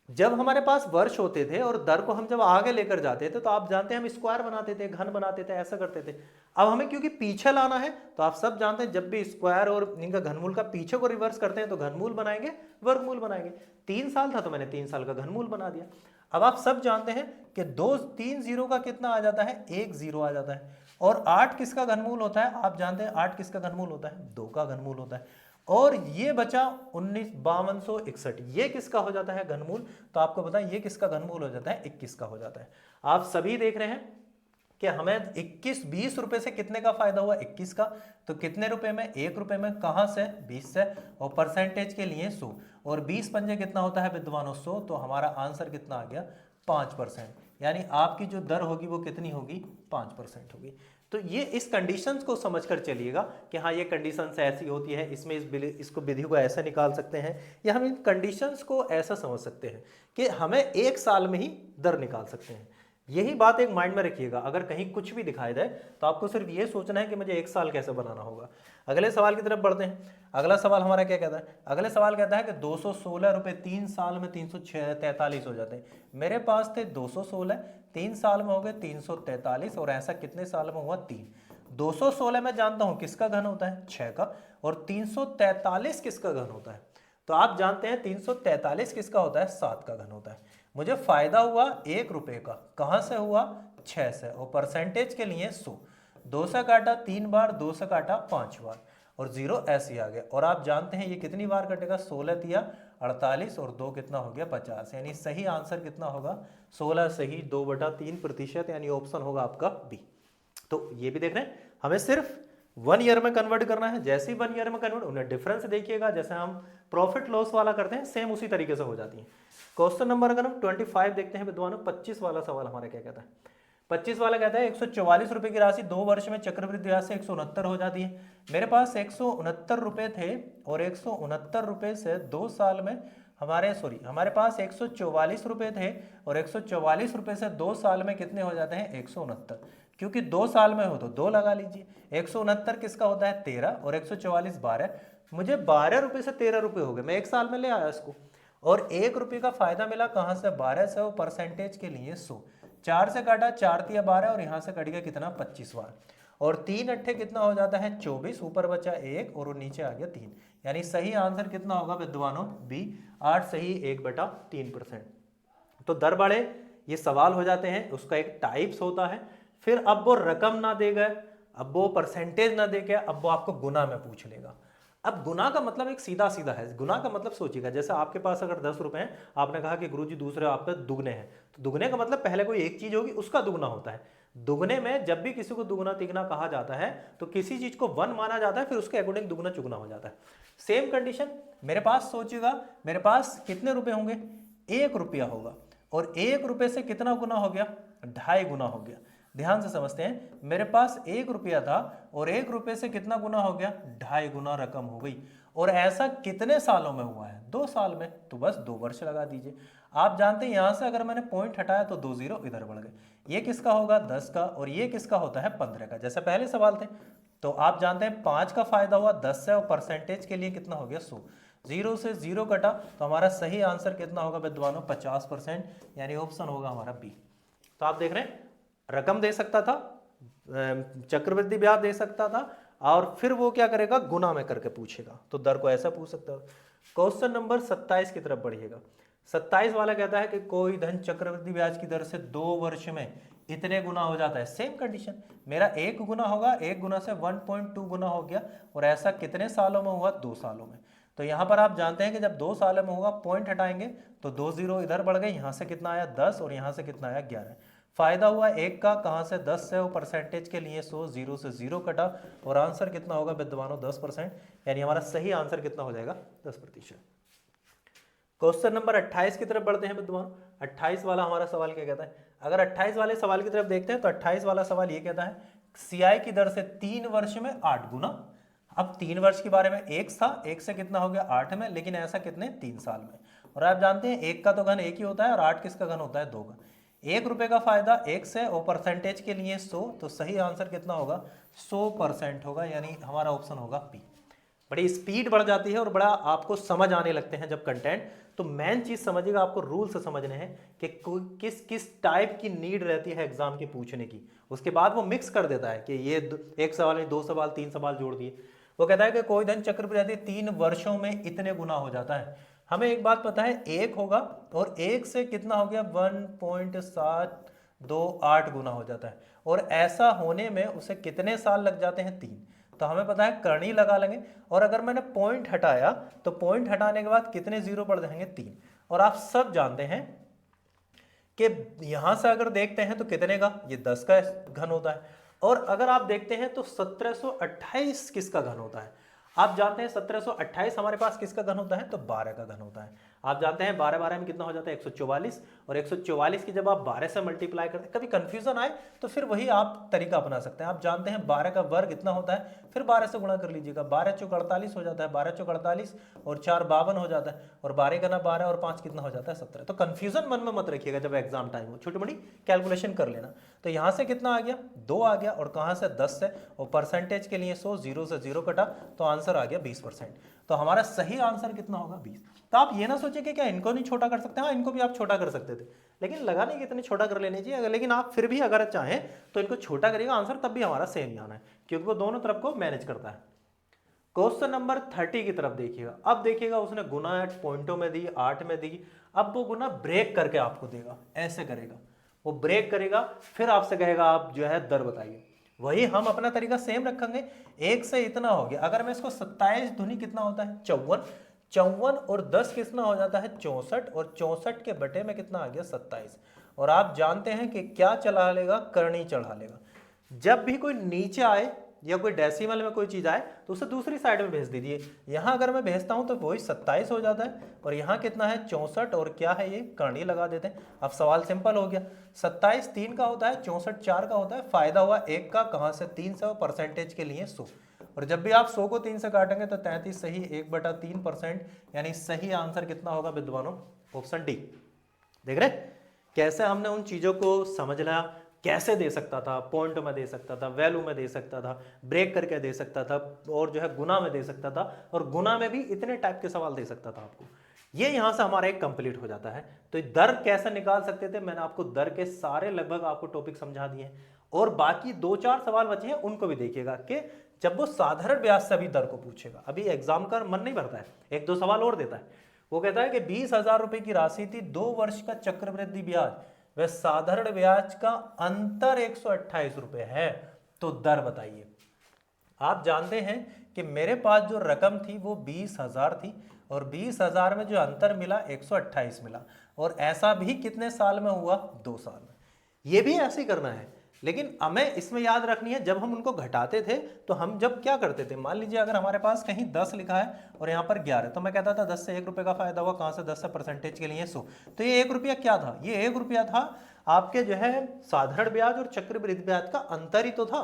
जब हमारे पास वर्ष होते थे और दर को हम जब आगे लेकर जाते थे तो आप जानते हैं हम स्क्वायर बनाते थे, घन बनाते थे, ऐसा करते थे। अब हमें क्योंकि पीछे लाना है तो आप सब जानते हैं जब भी स्क्वायर और इनका घनमूल का पीछे को रिवर्स करते हैं तो घनमूल बनाएंगे, वर्गमूल बनाएंगे। 3 साल था तो मैंने 3 साल का घनमूल बना दिया। अब आप सब जानते हैं कि 3 जीरो का कितना आ जाता है, 1 जीरो आ जाता है। और 8 किसका घनमूल होता है, आप जानते हैं 8 किसका घनमूल होता है, 2 का घनमूल होता है। और ये बचा 5261, ये किसका हो जाता है घनमूल, तो आपको पता है ये किसका घनमूल हो जाता है, 21 का हो जाता है। आप सभी देख रहे हैं कि हमें 20 रुपए से कितने का फायदा हुआ, 21 का। तो कितने रुपए में, 1 रुपए में, कहां से 20 से। और परसेंटेज के लिए 100, और 20 पंजे कितना होता है विद्वानों 100, तो हमारा आंसर कितना आ गया 5%, यानी आपकी जो दर होगी वो कितनी होगी 5% होगी। तो ये इस कंडीशंस को समझकर चलिएगा कि हाँ ये कंडीशंस ऐसी होती है, इसमें इसको विधि को ऐसा निकाल सकते हैं, या हम इन कंडीशंस को ऐसा समझ सकते हैं कि हमें 1 साल में ही दर निकाल सकते हैं। यही बात एक माइंड में रखिएगा। अगर कहीं कुछ भी दिखाई दे तो आपको सिर्फ ये सोचना है कि मुझे 1 साल कैसे बनाना होगा। अगले सवाल की तरफ बढ़ते हैं। अगला सवाल हमारा क्या कहता है, अगले सवाल कहता है कि 216 रुपए 3 साल में 343 हो जाते हैं। मेरे पास थे 216, 3 साल में हो गए 343, और ऐसा कितने साल में हुआ 3। 216 में जानता हूं किसका घन होता है 6 का, और 343 किसका घन होता है, तो आप जानते हैं 343 किसका होता है 7 का घन होता है। मुझे फायदा हुआ 1 रुपए का, कहां से हुआ 6 से। और परसेंटेज के लिए 100, 2 से काटा 3 बार, 2 से काटा 5 बार, और 0 ऐसे आ गया। और आप जानते हैं ये कितनी बार कटेगा, 16 दिया 48, और 2 कितना हो गया 50, यानी सही आंसर कितना होगा 16 सही 2/3%, यानी ऑप्शन होगा आपका बी। तो ये भी देख रहे हैं हमें सिर्फ 1 ईयर में कन्वर्ट करना है। जैसे ही 1 ईयर में कन्वर्ट, उन्हें डिफरेंस देखिएगा, जैसे हम प्रॉफिट लॉस वाला करते हैं सेम उसी तरीके से हो जाती है। क्वेश्चन नंबर अगर हम 25 देखते हैं विद्वानों, 25 वाला सवाल हमारा क्या कहता है, 25 वाला कहता है 144 रुपए की राशि 2 वर्ष में चक्रवृद्धि ब्याज से 169 हो जाती है। मेरे पास 169 रुपए थे, और 169 रुपए से 2 साल में हमारे पास 144 रुपये थे और 144 रुपये से 2 साल में कितने हो जाते हैं 169, क्योंकि 2 साल में हो तो 2 लगा लीजिए। 169 किसका होता है 13 और 144 12, मुझे 12 रुपये से 13 रुपये हो गए, मैं 1 साल में ले आया इसको। और 1 रुपये का फायदा मिला कहाँ से 12 से, वो परसेंटेज के लिए 100, 4 से काटा 4 तिया 12 और यहाँ से कट गया कितना 25 बार, और 3 अट्ठे कितना हो जाता है 24, ऊपर बचा 1 और नीचे आ गया 3, यानी सही आंसर कितना होगा विद्वानों बी, 8 सही 1/3%। तो दर बढ़े ये सवाल हो जाते हैं, उसका एक टाइप्स होता है। फिर अब वो रकम ना दे गए, अब वो परसेंटेज ना दे गए, अब वो आपको गुना में पूछ लेगा। अब गुना का मतलब एक सीधा सीधा है, गुना का मतलब सोचिएगा जैसे आपके पास अगर 10 रुपए हैं, आपने कहा कि गुरुजी दूसरे आप पे दुगने हैं, तो दुगने का मतलब पहले कोई एक चीज होगी उसका दुगना होता है। दुगने में जब भी किसी को दुगना तिगना कहा जाता है तो किसी चीज को 1 माना जाता है, फिर उसके अकॉर्डिंग दुगना चुगना हो जाता है। सेम कंडीशन मेरे पास सोचिएगा, मेरे पास कितने रुपए होंगे 1 रुपया होगा, और 1 रुपये से कितना गुना हो गया 2.5 गुना हो गया। ध्यान से समझते हैं, मेरे पास 1 रुपया था और 1 रुपये से कितना गुना हो गया 2.5 गुना रकम हो गई। और ऐसा कितने सालों में हुआ है 2 साल में, तो बस 2 वर्ष लगा दीजिए। आप जानते हैं यहां से अगर मैंने पॉइंट हटाया तो 2 जीरो इधर बढ़ गए। ये किसका होगा 10 का, और ये किसका होता है 15 का, जैसे पहले सवाल थे। तो आप जानते हैं 5 का फायदा हुआ 10 से, और परसेंटेज के लिए कितना हो गया 100, 0 से 0 कटा, तो हमारा सही आंसर कितना होगा विद्वानों 50%, यानी ऑप्शन होगा हमारा बी। तो आप देख रहे हैं रकम दे सकता था, चक्रवृद्धि ब्याज दे सकता था, और फिर वो क्या करेगा गुना में करके पूछेगा, तो दर को ऐसा पूछ सकता था। क्वेश्चन नंबर 27 की तरफ बढ़िएगा। 27 वाला कहता है कि कोई धन चक्रवृद्धि ब्याज की दर से 2 वर्ष में इतने गुना हो जाता है। सेम कंडीशन, मेरा 1 गुना होगा, 1 गुना से 1.2 गुना हो गया, और ऐसा कितने सालों में हुआ 2 सालों में। तो यहाँ पर आप जानते हैं कि जब 2 सालों में होगा पॉइंट हटाएंगे तो 2 जीरो इधर बढ़ गए, यहाँ से कितना आया 10 और यहाँ से कितना आया 11। फायदा हुआ 1 का, कहाँ से 10 से, वो परसेंटेज के लिए 100, 0 से 0 कटा, और आंसर कितना होगा विद्वानों 10%, यानी हमारा सही आंसर कितना हो जाएगा 10%। क्वेश्चन नंबर 28 की तरफ बढ़ते हैं विद्वानों। 28 वाला हमारा सवाल क्या कहता है, अगर 28 वाले सवाल की तरफ देखते हैं तो 28 वाला सवाल ये कहता है सीआई की दर से 3 वर्ष में 8 गुना। अब 3 वर्ष के बारे में 1 था, 1 से कितना हो गया 8 में, लेकिन ऐसा कितने 3 साल में। और आप जानते हैं 1 का तो घन 1 ही होता है, और 8 किसका घन होता है 2 का। 1 रुपये का फायदा 1 से, और परसेंटेज के लिए 100, तो सही आंसर कितना होगा 100% होगा, यानी हमारा ऑप्शन होगा पी। बड़ी स्पीड बढ़ जाती है और बड़ा आपको समझ आने लगते हैं जब कंटेंट, तो मेन चीज समझिएगा, आपको रूल्स समझने हैं कि किस किस टाइप की नीड रहती है एग्जाम के पूछने की। उसके बाद वो मिक्स कर देता है कि ये 1 सवाल में 2 सवाल 3 सवाल जोड़ दिए। वो कहता है कि कोई धन चक्रवृद्धि 3 वर्षों में इतने गुना हो जाता है। हमें एक बात पता है 1 होगा, और 1 से कितना हो गया 1.728 गुना हो जाता है, और ऐसा होने में उसे कितने साल लग जाते हैं 3। तो हमें पता है करनी लगा लेंगे, और अगर मैंने पॉइंट हटाया तो पॉइंट हटाने के बाद कितने जीरो पड़ जाएंगे 3। और आप सब जानते हैं कि यहां से अगर देखते हैं तो कितने का, ये 10 का घन होता है, और अगर आप देखते हैं तो 1728 किसका घन होता है। आप जानते हैं 1728 हमारे पास किसका घन होता है, तो 12 का घन होता है। आप जानते हैं 12 12 में कितना हो जाता है 144, और 144 की जब आप 12 से मल्टीप्लाई करते हैं, कभी कंफ्यूजन आए तो फिर वही आप तरीका अपना सकते हैं। आप जानते हैं 12 का वर्ग इतना होता है, फिर 12 से गुणा कर लीजिएगा, 12 चौक 48 हो जाता है, 12 चौक 48 और 4 52 हो जाता है, और 12 का ना 12 और 5 कितना हो जाता है 17। तो कंफ्यूजन मन में मत रखिएगा, जब एग्जाम टाइम हो छोटी बड़ी कैलकुलेशन कर लेना। तो यहाँ से कितना आ गया 2 आ गया, और कहाँ से 10 से, और परसेंटेज के लिए 100, 0 से 0 कटा, तो आंसर आ गया 20%। तो हमारा सही आंसर कितना होगा 20। तो आप ये ना सोचिए कि क्या इनको नहीं छोटा कर सकते, हाँ इनको भी आप छोटा कर सकते थे, लेकिन लगा नहीं कि इतने छोटा कर लेने चाहिए। लेकिन आप फिर भी अगर चाहें तो इनको छोटा करिएगा, आंसर तब भी हमारा सेम ही आना है, क्योंकि वो दोनों तरफ को मैनेज करता है। क्वेश्चन नंबर 30 की तरफ देखिएगा। अब देखिएगा उसने गुना पॉइंटों में दी, 8 में दी, अब वो गुना ब्रेक करके आपको देगा, ऐसे करेगा, वो ब्रेक करेगा, फिर आपसे कहेगा आप जो है दर बताइए। वही हम अपना तरीका सेम रखेंगे। 1 से इतना हो गया, अगर मैं इसको 27 दूनी कितना होता है 54, 54 और 10 कितना हो जाता है 64, और 64 के बटे में कितना आ गया 27। और आप जानते हैं कि क्या चला लेगा, करनी चढ़ा लेगा। जब भी कोई नीचे आए या कोई डेसिमल में कोई चीज आए तो उसे दूसरी साइड में भेज दीजिए। यहां अगर मैं भेजता हूं तो वही 27 हो जाता है, और यहां कितना है 64, और क्या है ये करनी लगा देते हैं। अब सवाल सिंपल हो गया, 27 3 का होता है, 64 4 का होता है, फायदा हुआ 1 का, कहां से 300, परसेंटेज के लिए 100। और जब भी आप 100 को 3 से काटेंगे तो 33 सही 1/3%, यानी सही आंसर कितना होगा विद्वानों? Option D. देख रहे कैसे हमने उन चीजों को समझ लिया, कैसे दे सकता था, पॉइंट में दे सकता था, वैल्यू में दे सकता था, ब्रेक करके दे सकता था, और जो है गुना में दे सकता था, और गुना में भी इतने टाइप के सवाल दे सकता था आपको। ये यहां से हमारा एक कंप्लीट हो जाता है। तो ये दर कैसे निकाल सकते थे, मैंने आपको दर के सारे लगभग आपको टॉपिक समझा दिए, और बाकी 2-4 सवाल बचे हैं उनको भी देखिएगा कि जब वो साधारण ब्याज से अभी दर को पूछेगा, अभी एग्जाम का मन नहीं भरता है, 1-2 सवाल और देता है। वो कहता है कि 20,000 रुपए की राशि थी, 2 वर्ष का चक्रवृद्धि ब्याज वह साधारण ब्याज का अंतर 128 रुपए है, तो दर बताइए। आप जानते हैं कि मेरे पास जो रकम थी वो 20,000 थी, और 20,000 में जो अंतर मिला 128 मिला, और ऐसा भी कितने साल में हुआ? 2 साल में। ये भी ऐसे ही करना है, लेकिन हमें इसमें याद रखनी है, जब हम उनको घटाते थे तो हम जब क्या करते थे, मान लीजिए अगर हमारे पास कहीं 10 लिखा है और यहाँ पर 11, तो मैं कहता था 10 से 1 रुपये का फायदा हुआ, कहाँ से? 10 से परसेंटेज के लिए 100। तो ये 1 रुपया क्या था? ये 1 रुपया था आपके जो है साधारण ब्याज और चक्रवृद्धि ब्याज का अंतर ही तो था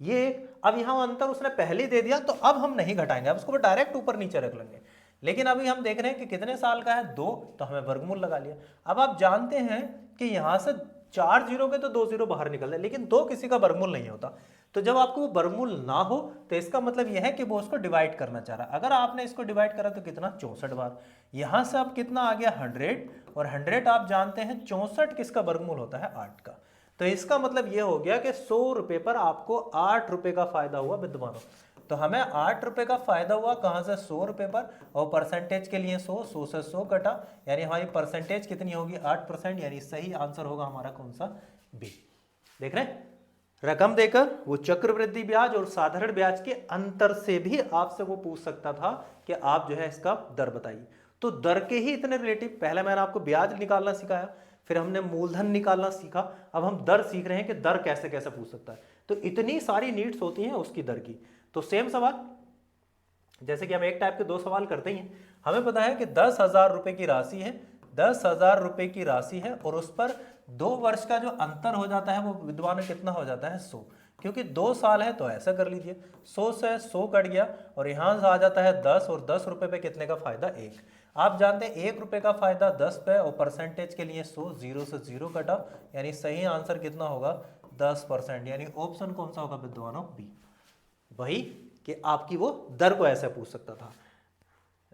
ये। अब यहाँ अंतर उसने पहले दे दिया, तो अब हम नहीं घटाएंगे, अब उसको डायरेक्ट ऊपर नीचे रख लेंगे। लेकिन अभी हम देख रहे हैं कि कितने साल का है? 2, तो हमें वर्गमूल लगा लिया। अब आप जानते हैं कि यहां से 4 जीरो के तो 2 जीरो बाहर निकल रहे, लेकिन 2 किसी का वर्गमूल नहीं होता। तो जब आपको वर्गमूल ना हो तो इसका मतलब यह है कि वो उसको डिवाइड करना चाह रहा है। अगर आपने इसको डिवाइड करा तो कितना? 64 बार। यहां से अब कितना आ गया? 100, और 100 आप जानते हैं 64 किसका वर्गमूल होता है? 8 का। तो इसका मतलब यह हो गया कि 100 रुपए पर आपको 8 रुपए का फायदा हुआ विद्वानों। तो हमें 8 रुपए का फायदा हुआ कहां से? 100 रुपए पर, और परसेंटेज के लिए 100 से 100 कटा, यानी हमारी परसेंटेज कितनी होगी? 8%, यानी सही आंसर होगा हमारा कौन सा? बी। देख रहे हैं, रकम देकर वो चक्रवृद्धि ब्याज और साधारण ब्याज के अंतर से भी आपसे वो पूछ सकता था कि आप जो है इसका दर बताइए। तो दर के ही इतने रिलेटिव, पहले मैंने आपको ब्याज निकालना सिखाया, फिर हमने मूलधन निकालना सीखा, अब हम दर सीख रहे हैं कि दर कैसे कैसे पूछ सकता है। तो इतनी सारी नीड्स होती हैं उसकी दर की। तो सेम सवाल, जैसे कि हम एक टाइप के 2 सवाल करते ही हैं। हमें पता है कि 10,000 रुपए की राशि है, 10,000 रुपए की राशि है, और उस पर 2 वर्ष का जो अंतर हो जाता है वो विद्वान कितना हो जाता है? 100। क्योंकि 2 साल है तो ऐसा कर लीजिए, 100 से 100 कट गया, और यहां से आ जाता है 10, और 10 रुपए पे कितने का फायदा? 1। आप जानते हैं 1 रुपए का फायदा 10 पे, और परसेंटेज के लिए 100, 0 से 0 कटा, यानी सही आंसर कितना होगा? 10%, यानी ऑप्शन कौन सा होगा विद्वानों? बी। वही कि आपकी वो दर को ऐसे पूछ सकता था।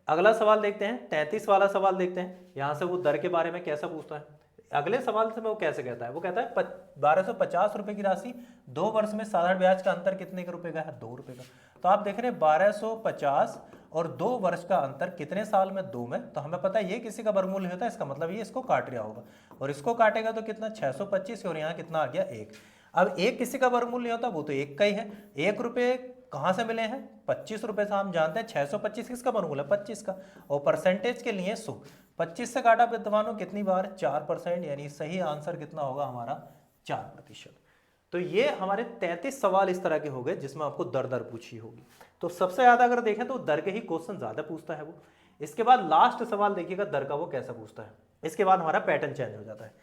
अगला सवाल देखते हैं, 33 वाला सवाल देखते हैं, यहां से वो दर के बारे में कैसा पूछता है। अगले सवाल से वो कैसे कहता है? वो कहता है 1250 रुपए की राशि, 2 वर्ष में साधारण ब्याज का अंतर कितने के रुपए का है? 2 रुपए का। तो आप देख रहे हैं 1250 और 2 वर्ष का अंतर कितने साल में? 2 में। तो हमें पता है ये किसी का वर्गमूल नहीं होता, इसका मतलब ये इसको काट रहा होगा, और इसको काटेगा तो कितना? 625, और यहाँ कितना आ गया? 1। अब 1 किसी का वर्गमूल नहीं होता, वो तो 1 का ही है। 1 रुपये कहाँ से मिले हैं? 25 रुपए से। हम जानते हैं 625 किसका वर्गमूल है? 25 का, और परसेंटेज के लिए 100। 25 से काटा विद्वानों कितनी बार? 4%, यानी सही आंसर कितना होगा हमारा? 4%। तो ये हमारे 33 सवाल इस तरह के हो गए जिसमें आपको दर दर पूछी होगी। तो सबसे ज्यादा अगर देखें तो दर के ही क्वेश्चन ज्यादा पूछता है वो। इसके बाद लास्ट सवाल देखिएगा दर का वो कैसा पूछता है। इसके बाद हमारा पैटर्न चेंज हो जाता है।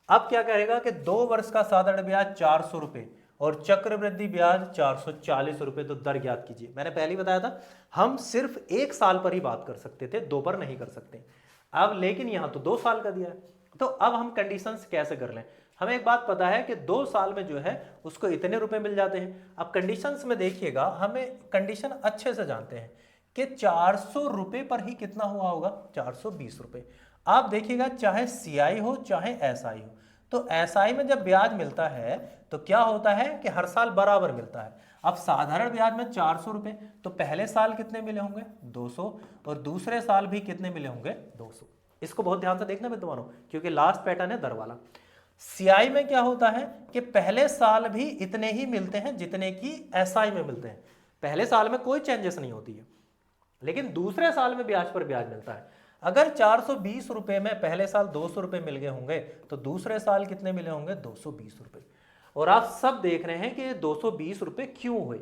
अब क्या करेगा कि 2 वर्ष का साधारण ब्याज 400 रुपए और चक्रवृद्धि ब्याज 440 रुपए, तो दर ज्ञात कीजिए। मैंने पहले ही बताया था हम सिर्फ 1 साल पर ही बात कर सकते थे, 2 पर नहीं कर सकते। अब लेकिन यहां तो 2 साल का दिया है, तो अब हम कंडीशंस कैसे कर लें? हमें एक बात पता है कि 2 साल में जो है उसको इतने रुपए मिल जाते हैं। अब कंडीशंस में देखिएगा, हमें कंडीशन अच्छे से जानते हैं कि 400 रुपए पर ही कितना हुआ होगा? 420 रुपए। आप देखिएगा चाहे सीआई हो चाहे एसआई हो, तो एसआई में जब ब्याज मिलता है तो क्या होता है कि हर साल बराबर मिलता है। अब साधारण ब्याज में 400 रुपए, तो पहले साल कितने मिले होंगे? 200, और दूसरे साल भी कितने मिले होंगे? 200। इसको बहुत ध्यान से देखना विद्वानों, क्योंकि लास्ट पैटर्न है दर वाला। सीआई में क्या होता है कि पहले साल भी इतने ही मिलते हैं जितने की एसआई में मिलते हैं। पहले साल में कोई चेंजेस नहीं होती है, लेकिन दूसरे साल में ब्याज पर ब्याज मिलता है। अगर 420 रुपए में पहले साल 200 रुपए मिल गए होंगे तो दूसरे साल कितने मिले होंगे? 220 रुपए। और आप सब देख रहे हैं कि ये 220 रुपए क्यों हुए?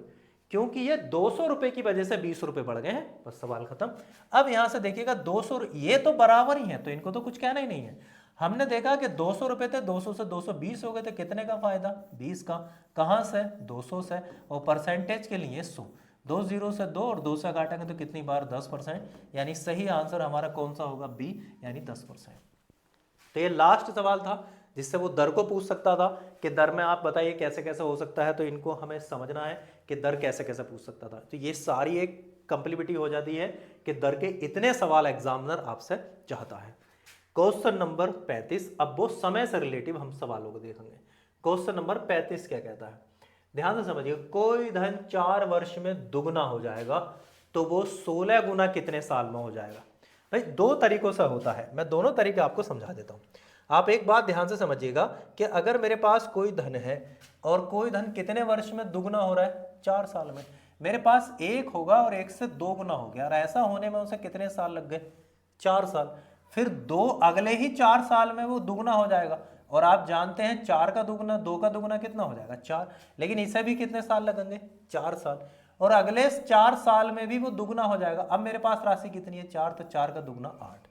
क्योंकि ये 200 रुपए की वजह से 20 रुपए बढ़ गए हैं। बस सवाल खत्म। अब यहां से देखिएगा 200, ये तो बराबर ही है, तो इनको तो कुछ कहना ही नहीं है। हमने देखा कि 200 रुपए थे, 200 से 220 हो गए थे, कितने का फायदा? 20 का। कहां से? 200 से, और परसेंटेज के लिए 100। 2 0 से 2 और 2 से काटेंगे तो कितनी बार 10%, यानी सही आंसर हमारा कौन सा होगा, बी, यानी 10%। तो ये लास्ट सवाल था जिससे वो दर को पूछ सकता था कि दर में आप बताइए कैसे कैसे हो सकता है, तो इनको हमें समझना है कि दर कैसे कैसे पूछ सकता था। तो ये सारी एक कंप्लीबिलिटी हो जाती है कि दर के इतने सवाल एग्जामिनर आपसे चाहता है। क्वेश्चन नंबर 35, अब वो समय से रिलेटिव हम सवालों को देखेंगे। क्वेश्चन नंबर 35 क्या कहता है, ध्यान से समझिए, कोई धन 4 वर्ष में दुगना हो जाएगा तो वो 16 गुना कितने साल में हो जाएगा। भाई 2 तरीकों से होता है, मैं दोनों तरीके आपको समझा देता हूं। आप एक बात ध्यान से समझिएगा कि अगर मेरे पास कोई धन है और कोई धन कितने वर्ष में दुगना हो रहा है, 4 साल में, मेरे पास 1 होगा और 1 से 2 गुना हो गया, और ऐसा होने में उसे कितने साल लग गए, 4 साल। फिर 2 अगले ही 4 साल में वो दुगना हो जाएगा, और आप जानते हैं 4 का दुगना 2 का दुगना कितना हो जाएगा, 4, लेकिन इसे भी कितने साल लगेंगे, 4 साल, और अगले 4 साल में भी वो दुगना हो जाएगा। अब मेरे पास राशि कितनी है, 4, तो 4 का दुगना 8,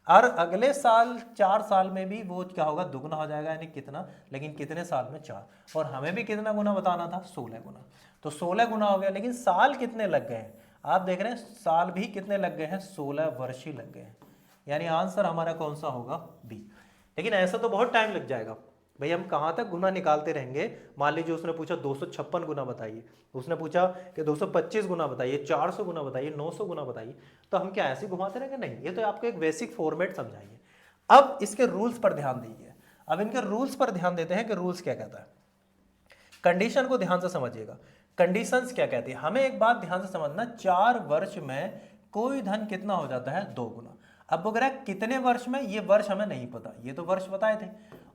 और अगले साल 4 साल में भी वो क्या होगा, दुगना हो जाएगा, यानी कितना, लेकिन कितने साल में, 4, और हमें भी कितना गुना बताना था, 16 गुना, तो 16 गुना हो गया। लेकिन साल कितने लग गए हैं, आप देख रहे हैं साल भी कितने लग गए हैं, 16 वर्ष ही लग गए हैं, यानी आंसर हमारा कौन सा होगा, बी। लेकिन ऐसा तो बहुत टाइम लग जाएगा भाई, हम कहाँ तक गुना निकालते रहेंगे। मान लीजिए उसने पूछा 256 गुना बताइए, उसने पूछा कि 225 गुना बताइए, 400 गुना बताइए, 900 गुना बताइए, तो हम क्या ऐसे घुमाते रहेंगे, नहीं। ये तो आपको एक बेसिक फॉर्मेट समझाइए। अब इसके रूल्स पर ध्यान दीजिए, अब इनके रूल्स पर ध्यान देते हैं कि रूल्स क्या कहता है। कंडीशन को ध्यान से समझिएगा, कंडीशंस क्या कहती है, हमें एक बात ध्यान से समझना, 4 वर्ष में कोई धन कितना हो जाता है, 2 गुना। अब वो कह रहा है कितने वर्ष में, ये वर्ष हमें नहीं पता, ये तो वर्ष बताए थे,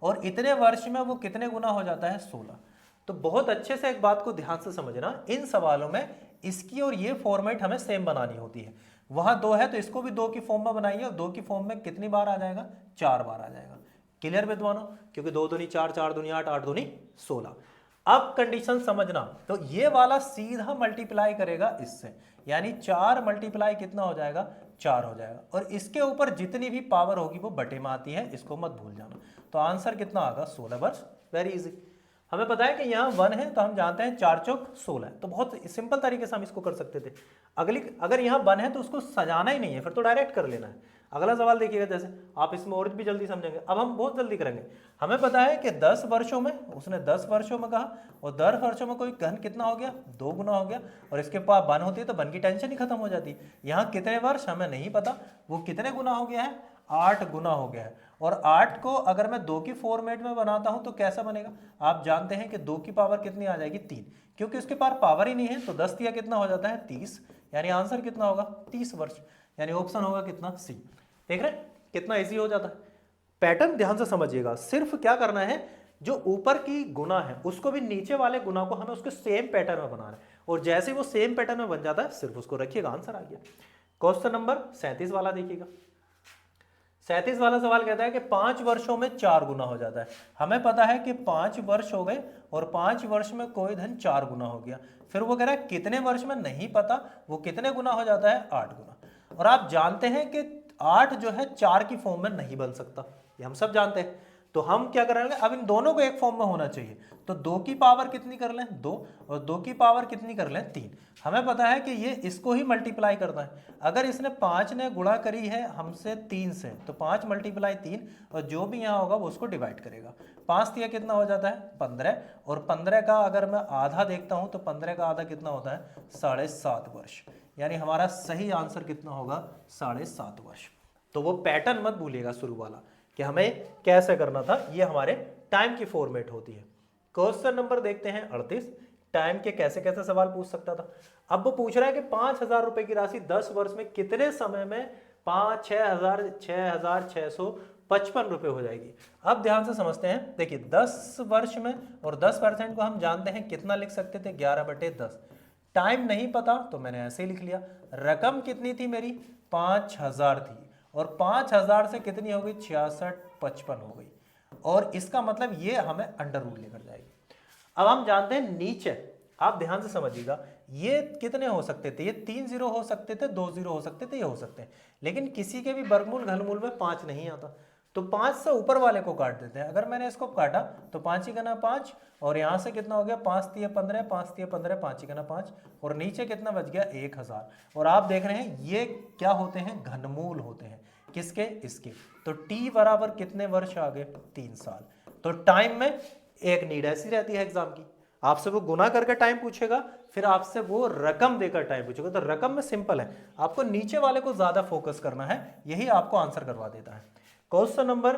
और इतने वर्ष में वो कितने गुना हो जाता है, 16। तो बहुत अच्छे से एक बात को ध्यान से समझना, इन सवालों में इसकी और ये फॉर्मेट हमें सेम बनानी होती है। वहां 2 है तो इसको भी 2 की फॉर्म में बनाइए, और 2 की फॉर्म में कितनी बार आ जाएगा, 4 बार आ जाएगा। क्लियर विद्वानों, क्योंकि 2 दूनी 4, 4 दूनी 8, 8 दूनी 16। अब कंडीशन समझना, तो ये वाला सीधा मल्टीप्लाई करेगा इससे, यानी 4 मल्टीप्लाई कितना हो जाएगा, 4 हो जाएगा, और इसके ऊपर जितनी भी पावर होगी वो बटे में आती है, इसको मत भूल जाना। तो आंसर कितना आएगा, 16 वर्ष। वेरी इजी, हमें पता है कि यहाँ 1 है तो हम जानते हैं 4 चौक 16, तो बहुत सिंपल तरीके से हम इसको कर सकते थे। अगर यहाँ 1 है तो उसको सजाना ही नहीं है, फिर तो डायरेक्ट कर लेना है। अगला सवाल देखिएगा, जैसे आप इसमें और भी जल्दी समझेंगे। अब हम बहुत जल्दी करेंगे, हमें पता है कि 10 वर्षों में, उसने 10 वर्षों में कहा, और 10 वर्षों में कोई धन कितना हो गया, 2 गुना हो गया, और इसके पास 1 होती है तो 1 की टेंशन ही खत्म हो जाती है। यहाँ कितने वर्ष हमें नहीं पता, वो कितने गुना हो गया है, 8 गुना हो गया है। और 8 को अगर मैं 2 की फॉर्मेट में बनाता हूं तो कैसा बनेगा, आप जानते हैं कि 2 की पावर कितनी आ जाएगी, 3, क्योंकि उसके पास पावर ही नहीं है, तो 10 दिया कितना हो जाता है, 30, यानी आंसर कितना होगा, 30 वर्ष, यानी ऑप्शन होगा कितना, सी। देख रहे हैं कितना इजी हो जाता है। पैटर्न ध्यान से समझिएगा, सिर्फ क्या करना है, जो ऊपर की गुना है उसको भी नीचे वाले गुना को हमें उसके सेम पैटर्न में बनाना है, और जैसे वो सेम पैटर्न में बन जाता है सिर्फ उसको रखिएगा, आंसर आ गया। क्वेश्चन नंबर 37 वाला देखिएगा। 37 वाला सवाल कहता है कि 5 वर्षों में 4 गुना हो जाता है। हमें पता है कि 5 वर्ष हो गए और 5 वर्ष में कोई धन 4 गुना हो गया, फिर वो कह रहा है कितने वर्ष में नहीं पता, वो कितने गुना हो जाता है, 8 गुना। और आप जानते हैं कि 8 जो है 4 की फॉर्म में नहीं बन सकता, ये हम सब जानते हैं। तो हम क्या करेंगे, अब इन दोनों को एक फॉर्म में होना चाहिए, तो 2 की पावर कितनी कर लें, 2, और 2 की पावर कितनी कर लें, 3। हमें पता है कि ये इसको ही मल्टीप्लाई करता है। अगर इसने 5 ने गुणा करी है हमसे 3 से, तो 5 मल्टीप्लाई 3, और जो भी यहाँ होगा वो उसको डिवाइड करेगा। 5 दिया कितना हो जाता है, 15, और 15 का अगर मैं आधा देखता हूँ तो 15 का आधा कितना होता है, 7.5 वर्ष, यानी हमारा सही आंसर कितना होगा, 7.5 वर्ष। तो वो पैटर्न मत भूलिएगा शुरू वाला कि हमें कैसे करना था, ये हमारे टाइम की फॉर्मेट होती है। क्वेश्चन नंबर देखते हैं 38, टाइम के कैसे कैसे सवाल पूछ सकता था। अब वो पूछ रहा है कि 5,000 रुपए की राशि 10 वर्ष में कितने समय में 6,655 रुपए हो जाएगी। अब ध्यान से समझते हैं, देखिए 10 वर्ष में, और 10% को हम जानते हैं कितना लिख सकते थे, 11/10। टाइम नहीं पता तो मैंने ऐसे ही लिख लिया। रकम कितनी थी मेरी, 5,000 थी, और 5,000 से कितनी हो गई, 6655 हो गई, और इसका मतलब ये हमें अंडर रूट लेकर जाएगी। अब हम जानते हैं नीचे, आप ध्यान से समझिएगा, ये कितने हो सकते थे, ये 3 0 हो सकते थे, 2 0 हो सकते थे, ये हो सकते हैं, लेकिन किसी के भी वर्गमूल घनमूल में 5 नहीं आता। तो 5 से ऊपर वाले को काट देते हैं। अगर मैंने इसको काटा तो 5 ही गना 5, और यहाँ से कितना हो गया 5 तिया 15, 5 तिया 15, 5 ही गना 5, और नीचे कितना बच गया 1000। और आप देख रहे हैं ये क्या होते हैं, घनमूल होते हैं। किसके, इसके। तो t बराबर कितने वर्ष आ गए, 3 साल। तो टाइम में एक नीड ऐसी रहती है एग्जाम की, आपसे वो गुना करके टाइम पूछेगा, फिर आपसे वो रकम देकर टाइम पूछेगा। तो रकम में सिंपल है, आपको नीचे वाले को ज्यादा फोकस करना है, यही आपको आंसर करवा देता है। क्वेश्चन नंबर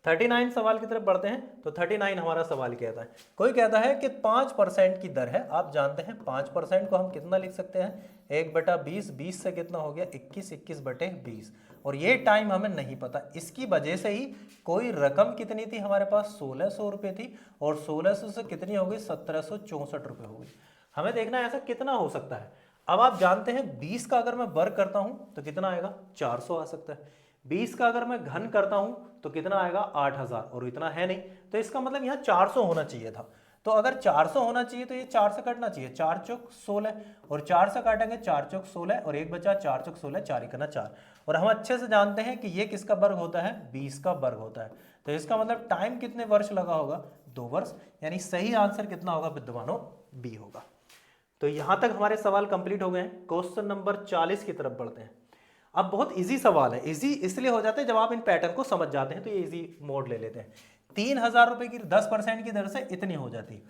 39 सवाल की तरफ बढ़ते हैं। तो 39 हमारा सवाल कहता है, कोई कहता है कि 5% की दर है। आप जानते हैं 5% को हम कितना लिख सकते हैं, 1/20, 20 से कितना हो गया 21, 21/20, और ये टाइम हमें नहीं पता। इसकी वजह से ही कोई रकम कितनी थी हमारे पास, 1600 रुपये थी, और 1600 से कितनी हो गई, 1764 रुपये हो गई। हमें देखना है ऐसा कितना हो सकता है। अब आप जानते हैं 20 का अगर मैं वर्ग करता हूं तो कितना आएगा, 400 आ सकता है। 20 का अगर मैं घन करता हूं तो कितना आएगा, 8000, और इतना है नहीं, तो इसका मतलब यहाँ 400 होना चाहिए था। तो अगर 400 होना चाहिए तो ये 4 से कटना चाहिए, 4 चौक 16, और 4 से काटेंगे 4 चौक 16, और एक बचा 4 चौक 16, 4 ही करना 4। और हम अच्छे से जानते हैं कि ये किसका वर्ग होता है, 20 का वर्ग होता है। तो इसका मतलब टाइम कितने वर्ष लगा होगा, 2 वर्ष। यानी सही आंसर कितना होगा विद्वानों, बी होगा। तो यहां तक हमारे सवाल कंप्लीट हो गए हैं। क्वेश्चन नंबर 40 की तरफ बढ़ते हैं। अब बहुत इजी सवाल है, इजी इसलिए हो जाते हैं जब आप इन पैटर्न को समझ जाते हैं, तो ये इजी मोड ले लेते हैं। 3000 रुपए की 10% की दर से इतनी हो जाती।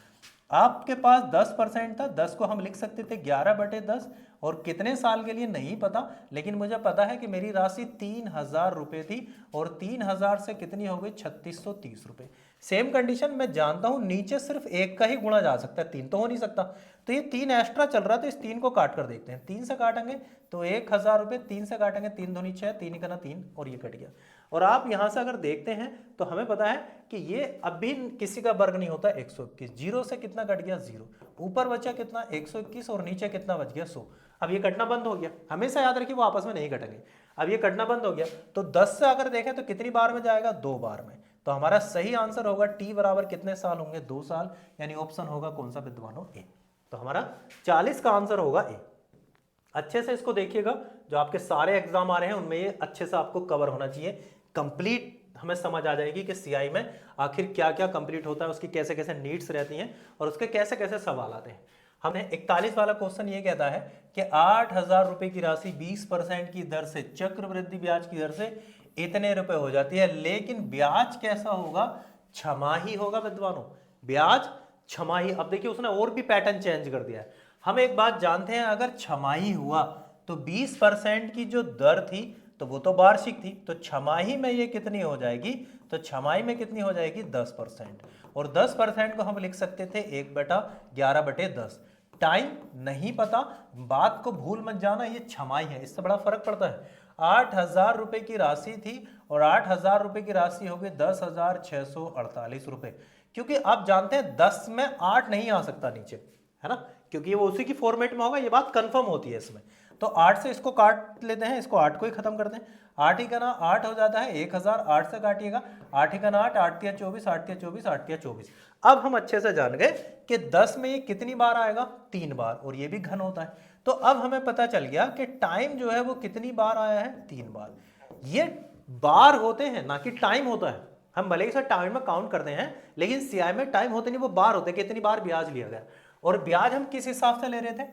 आपके पास 10% था, 10 को हम लिख सकते थे 11/10, और कितने साल के लिए नहीं पता, लेकिन मुझे पता है कि मेरी राशि 3000 रुपये थी, और 3000 से कितनी हो गई 3630 रुपये। सेम कंडीशन मैं जानता हूं नीचे सिर्फ एक का ही गुणा जा सकता है, 3 तो हो नहीं सकता। तो ये 3 एक्स्ट्रा चल रहा है, तो इस 3 को काट कर देखते हैं। 3 से काटेंगे तो 1000 रुपये, 3 से काटेंगे 3 दूनी 6, 3 ही करना 3, और ये कट गया। और आप यहां से अगर देखते हैं तो हमें पता है कि ये अभी किसी का वर्ग नहीं होता, 121, 0 से कितना कट गया 0, ऊपर बचा कितना 121, और नीचे कितना बच गया 100। अब ये कटना बंद हो गया, हमेशा याद रखिए वो आपस में नहीं कटेंगे। अब ये कटना बंद हो गया, तो 10 से अगर देखें तो कितनी बार में जाएगा, 2 बार में। तो हमारा सही आंसर होगा t बराबर कितने साल होंगे, 2 साल। यानी ऑप्शन होगा कौन सा विद्वानों, ए। तो हमारा 40 का आंसर होगा ए। अच्छे से इसको देखिएगा, जो आपके सारे एग्जाम आ रहे हैं उनमें ये अच्छे से आपको कवर होना चाहिए। कंप्लीट हमें समझ आ जाएगी कि सीआई में आखिर क्या क्या कंप्लीट होता है, उसकी कैसे कैसे नीड्स रहती हैं, और उसके कैसे कैसे सवाल आते हैं। हमने 41 वाला क्वेश्चन ये कहता है कि 8000 रुपए की राशि 20% की दर से चक्रवृद्धि ब्याज की दर से इतने रुपए हो जाती है, लेकिन ब्याज कैसा होगा, छमाही होगा विद्वानों, ब्याज छमाही। अब देखिए उसने और भी पैटर्न चेंज कर दिया है। हम एक बात जानते हैं, अगर छमाही हुआ तो 20% की जो दर थी तो वो तो वार्षिक थी, तो छमाही में ये कितनी हो जाएगी, तो छमाही में कितनी हो जाएगी 10%, और 10% को हम लिख सकते थे 1/11/10। टाइम नहीं पता, बात को भूल मत जाना, ये छमाही है, इससे बड़ा फर्क पड़ता है। 8000 रुपए की राशि थी, और 8000 रुपए की राशि हो गई 10,648 रुपए, क्योंकि आप जानते हैं 10 में 8 नहीं आ सकता नीचे, है ना, क्योंकि वो उसी की फॉर्मेट में होगा, ये बात कंफर्म होती है इसमें। तो 8 से इसको काट लेते हैं, इसको 8 को ही खत्म करते हैं। 8 ही का ना 8 हो जाता है 1000, 8 से काटिएगा, 8 ही का ना 8, 8 तिया 24, 8 तिया 24, 8 तिया 24। अब हम अच्छे से जान गए कि 10 में ये कितनी बार आएगा, 3 बार, और ये भी घन होता है। तो अब हमें पता चल गया कि टाइम जो है वो कितनी बार आया है, 3 बार। ये बार होते हैं ना कि टाइम होता है। हम भले ही सर टाइम में काउंट करते हैं, लेकिन सीआई में टाइम होते नहीं, वो बार होते हैं, कितनी बार ब्याज लिया गया। और ब्याज हम किस हिसाब से ले रहे थे,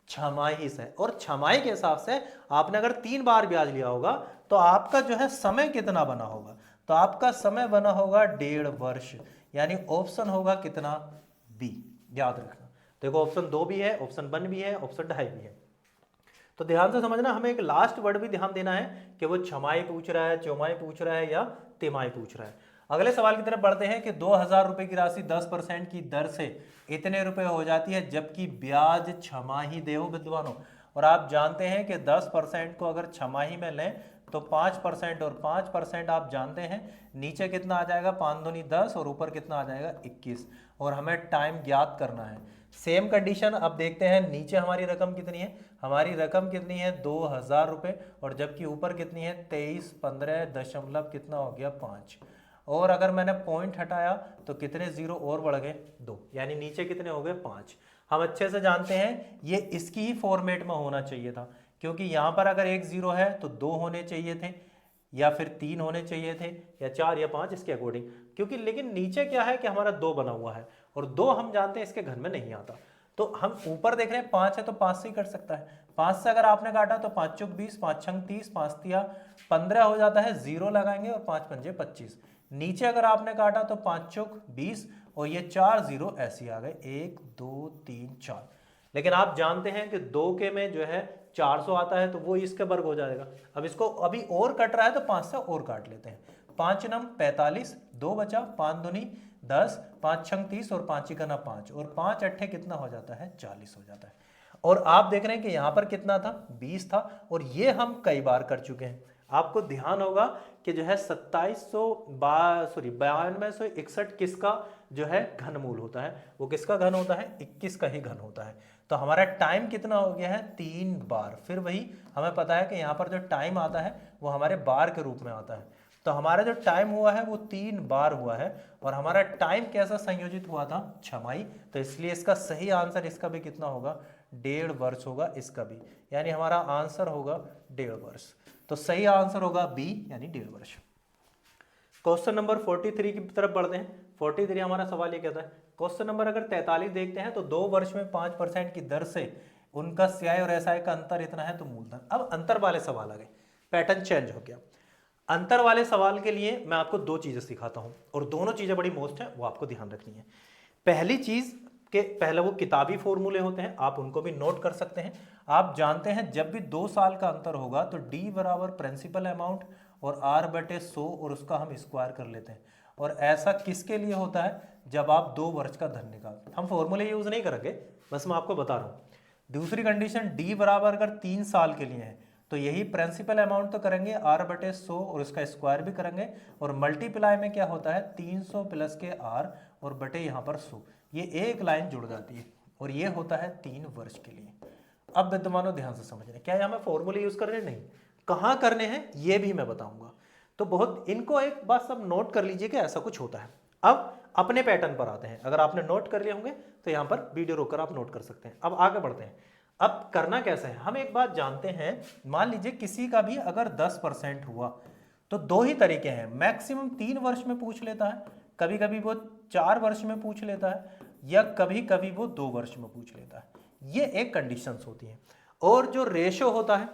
छमाही से, और छमाही के हिसाब से आपने अगर 3 बार ब्याज लिया होगा तो आपका जो है समय कितना बना होगा, तो आपका समय बना होगा 1.5 वर्ष। यानी ऑप्शन होगा कितना, बी। याद रखना, देखो ऑप्शन 2 भी है, ऑप्शन 1 भी है, ऑप्शन 2.5 भी है। तो ध्यान से समझना, हमें एक लास्ट वर्ड भी ध्यान देना है कि वो छमाही पूछ रहा है, चौमाही पूछ रहा है, या तिमाही पूछ रहा है। अगले सवाल की तरफ बढ़ते हैं कि 2000 रुपए की राशि 10% की दर से इतने रुपए हो जाती है, जबकि ब्याज छमाही दे विद्वानों। और आप जानते हैं कि 10% को अगर छमाही में लें तो 5%, और 5% आप जानते हैं नीचे कितना आ जाएगा, 5 दूनी 10, और ऊपर कितना आ जाएगा 21, और हमें टाइम ज्ञात करना है। सेम कंडीशन अब देखते हैं, नीचे हमारी रकम कितनी है, हमारी रकम कितनी है 2000 रुपये, और जबकि ऊपर कितनी है 2315 दशमलव कितना हो गया 5, और अगर मैंने पॉइंट हटाया तो कितने जीरो और बढ़ गए 2, यानी नीचे कितने हो गए 5। हम अच्छे से जानते हैं ये इसकी ही फॉर्मेट में होना चाहिए था, क्योंकि यहाँ पर अगर 1 0 है तो 2 होने चाहिए थे, या फिर 3 होने चाहिए थे, या 4 या 5 इसके अकॉर्डिंग, क्योंकि लेकिन नीचे क्या है कि हमारा 2 बना हुआ है और 2 हम जानते हैं इसके घन में नहीं आता। तो हम ऊपर देख रहे हैं 5 है तो 5 से ही कट सकता है। 5 से अगर आपने काटा तो 5 चौक 20, 5 छंग 30, 5 तिया 15 हो जाता है, 0 लगाएंगे और 5 पंजे 25। नीचे अगर आपने काटा तो 5 चौक 20 और ये 4 0 ऐसे आ गए, 1 2 3 4। लेकिन आप जानते हैं कि 2 के में जो है 400 आता है तो वो इसके वर्ग हो जाएगा। अब इसको अभी और कट रहा है तो 5 से और काट लेते हैं। 5 नम 45, 2 बचा, 5 दूनी 10, 5 छंग 30 और 5 का ना 5 और 5 अट्ठे कितना हो जाता है, 40 हो जाता है। और आप देख रहे हैं कि यहाँ पर कितना था, 20 था, और ये हम कई बार कर चुके हैं। आपको ध्यान होगा कि जो है 9261 किसका जो है घनमूल होता है, वो किसका घन होता है, 21 का ही घन होता है। तो हमारा टाइम कितना हो गया है, 3 बार। फिर वही हमें पता है कि यहाँ पर जो टाइम आता है वो हमारे बार के रूप में आता है। तो हमारा जो टाइम हुआ है वो 3 बार हुआ है, और हमारा टाइम कैसा संयोजित हुआ था, छमाई। तो इसलिए इसका सही आंसर इसका भी कितना होगा, 1.5 वर्ष होगा इसका भी, यानी हमारा आंसर होगा 1.5 वर्ष। तो सही आंसर होगा बी, यानी 1.5 वर्ष। क्वेश्चन नंबर 43 की तरफ बढ़ते हैं। 43 हमारा सवाल ये कहता है, क्वेश्चन नंबर अगर 43 देखते हैं तो 2 वर्ष में 5% की दर से उनका सीआई और एसआई का अंतर इतना है तो मूलधन। अब अंतर वाले सवाल आ गए, पैटर्न चेंज हो गया। अंतर वाले सवाल के लिए मैं आपको 2 चीजें सिखाता हूं, और दोनों चीजें बड़ी मोस्ट है, वो आपको ध्यान रखनी है। पहली चीज के पहले वो किताबी फॉर्मूले होते हैं, आप उनको भी नोट कर सकते हैं। आप जानते हैं जब भी 2 साल का अंतर होगा तो D बराबर प्रिंसिपल अमाउंट और R/100 और उसका हम स्क्वायर कर लेते हैं। और ऐसा किसके लिए होता है, जब आप 2 वर्ष का धन निकालते हैं। हम फॉर्मूले यूज नहीं करेंगे, बस मैं आपको बता रहा हूँ। दूसरी कंडीशन, D बराबर अगर 3 साल के लिए है तो यही प्रिंसिपल अमाउंट तो करेंगे, R/100 और उसका स्क्वायर भी करेंगे, और मल्टीप्लाई में क्या होता है, 300 प्लस के R और बटे यहाँ पर 100, ये एक लाइन जुड़ जाती है, और ये होता है 3 वर्ष के लिए। अब विद्वानों ध्यान से समझना, क्या यहाँ मैं फॉर्मूले यूज कर रहे हैं, नहीं, कहाँ करने हैं ये भी मैं बताऊंगा। तो बहुत इनको एक बात सब नोट कर लीजिए कि ऐसा कुछ होता है। अब अपने पैटर्न पर आते हैं, अगर आपने नोट कर लिए होंगे तो यहाँ पर वीडियो रोककर आप नोट कर सकते हैं। अब आगे बढ़ते हैं। अब करना कैसे है, हम एक बात जानते हैं, मान लीजिए किसी का भी अगर 10% हुआ तो 2 ही तरीके हैं, मैक्सिमम 3 वर्ष में पूछ लेता है, कभी कभी वो 4 वर्ष में पूछ लेता है, या कभी कभी वो 2 वर्ष में पूछ लेता है। ये एक कंडीशंस होती हैं। और जो रेशो होता है,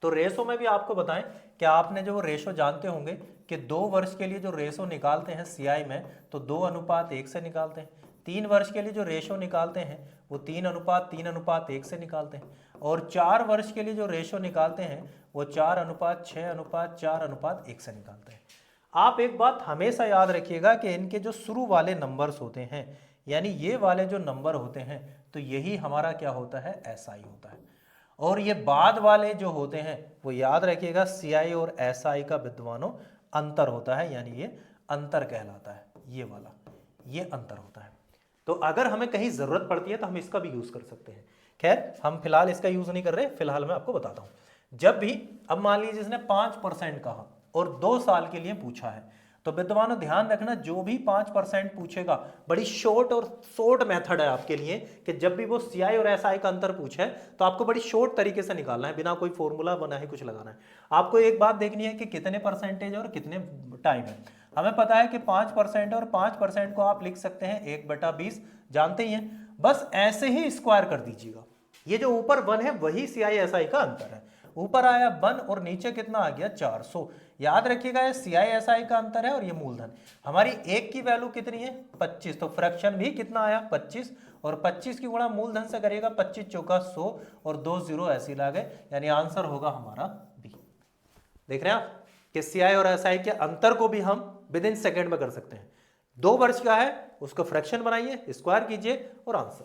तो रेशो में भी आपको बताएं कि आपने जो रेशो जानते होंगे कि 2 वर्ष के लिए जो रेशो निकालते हैं सीआई में तो 2:1 से निकालते हैं। 3 वर्ष के लिए जो रेशो निकालते हैं वो 3:3:1 से निकालते हैं। और 4 वर्ष के लिए जो रेशो निकालते हैं वो 4:6:4:1 से निकालते हैं। आप एक बात हमेशा याद रखिएगा कि इनके जो शुरू वाले नंबर्स होते हैं, यानी ये वाले जो नंबर होते हैं, तो यही हमारा क्या होता है, एसआई होता है। और ये बाद वाले जो होते हैं वो याद रखिएगा सीआई और एसआई का विद्वानों अंतर होता है, यानी ये अंतर कहलाता है, ये वाला ये अंतर होता है। तो अगर हमें कहीं जरूरत पड़ती है तो हम इसका भी यूज कर सकते हैं। खैर हम फिलहाल इसका यूज नहीं कर रहे, फिलहाल मैं आपको बताता हूं। जब भी, अब मान लीजिए इसने 5% कहा और 2 साल के लिए पूछा है, तो विद्वानों ध्यान रखना, जो भी 5% पूछेगा, बड़ी शॉर्ट मेथड है आपके लिए कि जब भी वो सीआई और एसआई का अंतर पूछे तो आपको बड़ी शॉर्ट तरीके से निकालना है, बिना कोई फॉर्मूला बना ही कुछ लगाना है। आपको एक बात देखनी है कि कितने परसेंटेज और कितने टाइम है। हमें पता है कि 5% और 5% को आप लिख सकते हैं 1/20, जानते ही हैं। बस ऐसे ही स्क्वायर कर दीजिएगा। ये जो ऊपर 1 है वही सीआई एसआई का अंतर है। ऊपर आया 1 और नीचे कितना आ गया, 400। याद रखिएगा ये सीआई एसआई का अंतर है और ये मूलधन। हमारी 1 की वैल्यू कितनी है, 25, तो फ्रैक्शन भी कितना आया, 25, और 25 की गुणा मूलधन से करिएगा, 25 चौका 100 और 2 0 ऐसे लगे, यानी आंसर होगा हमारा बी। देख रहे हैं आप कि सीआई और एसआई के अंतर को भी हम विद इन सेकेंड में कर सकते हैं। 2 वर्ष का है उसको फ्रैक्शन बनाइए, स्क्वायर कीजिए और आंसर।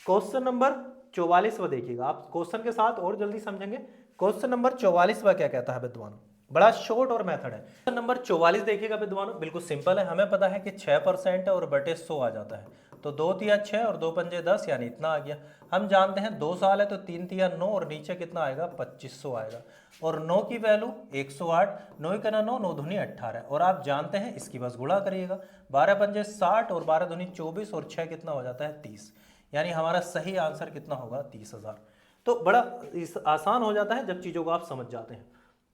क्वेश्चन नंबर 44वां देखिएगा, आप क्वेश्चन के साथ और जल्दी समझेंगे। क्वेश्चन नंबर 44वां क्या कहता है विद्वानों, बड़ा शॉर्ट और मेथड है। क्वेश्चन नंबर 44 देखिएगा विद्वानों, बिल्कुल सिंपल है। हमें पता है कि 6% और बटे 100 आ जाता है, तो 2 तिया 6 और 2 पंजे 10, यानी इतना आ गया। हम जानते हैं 2 साल है तो 3 तिया 9 और नीचे कितना आएगा, 2500 आएगा। और 9 की वैल्यू 108, 9 का 9, 9 दूनी 18, और आप जानते हैं इसकी बस गुणा करिएगा, 12 पंजे 60 और 12 दूनी 24 और 6 कितना हो जाता है 30, यानी हमारा सही आंसर कितना होगा, 30,000। तो बड़ा आसान हो जाता है जब चीज़ों को आप समझ जाते हैं।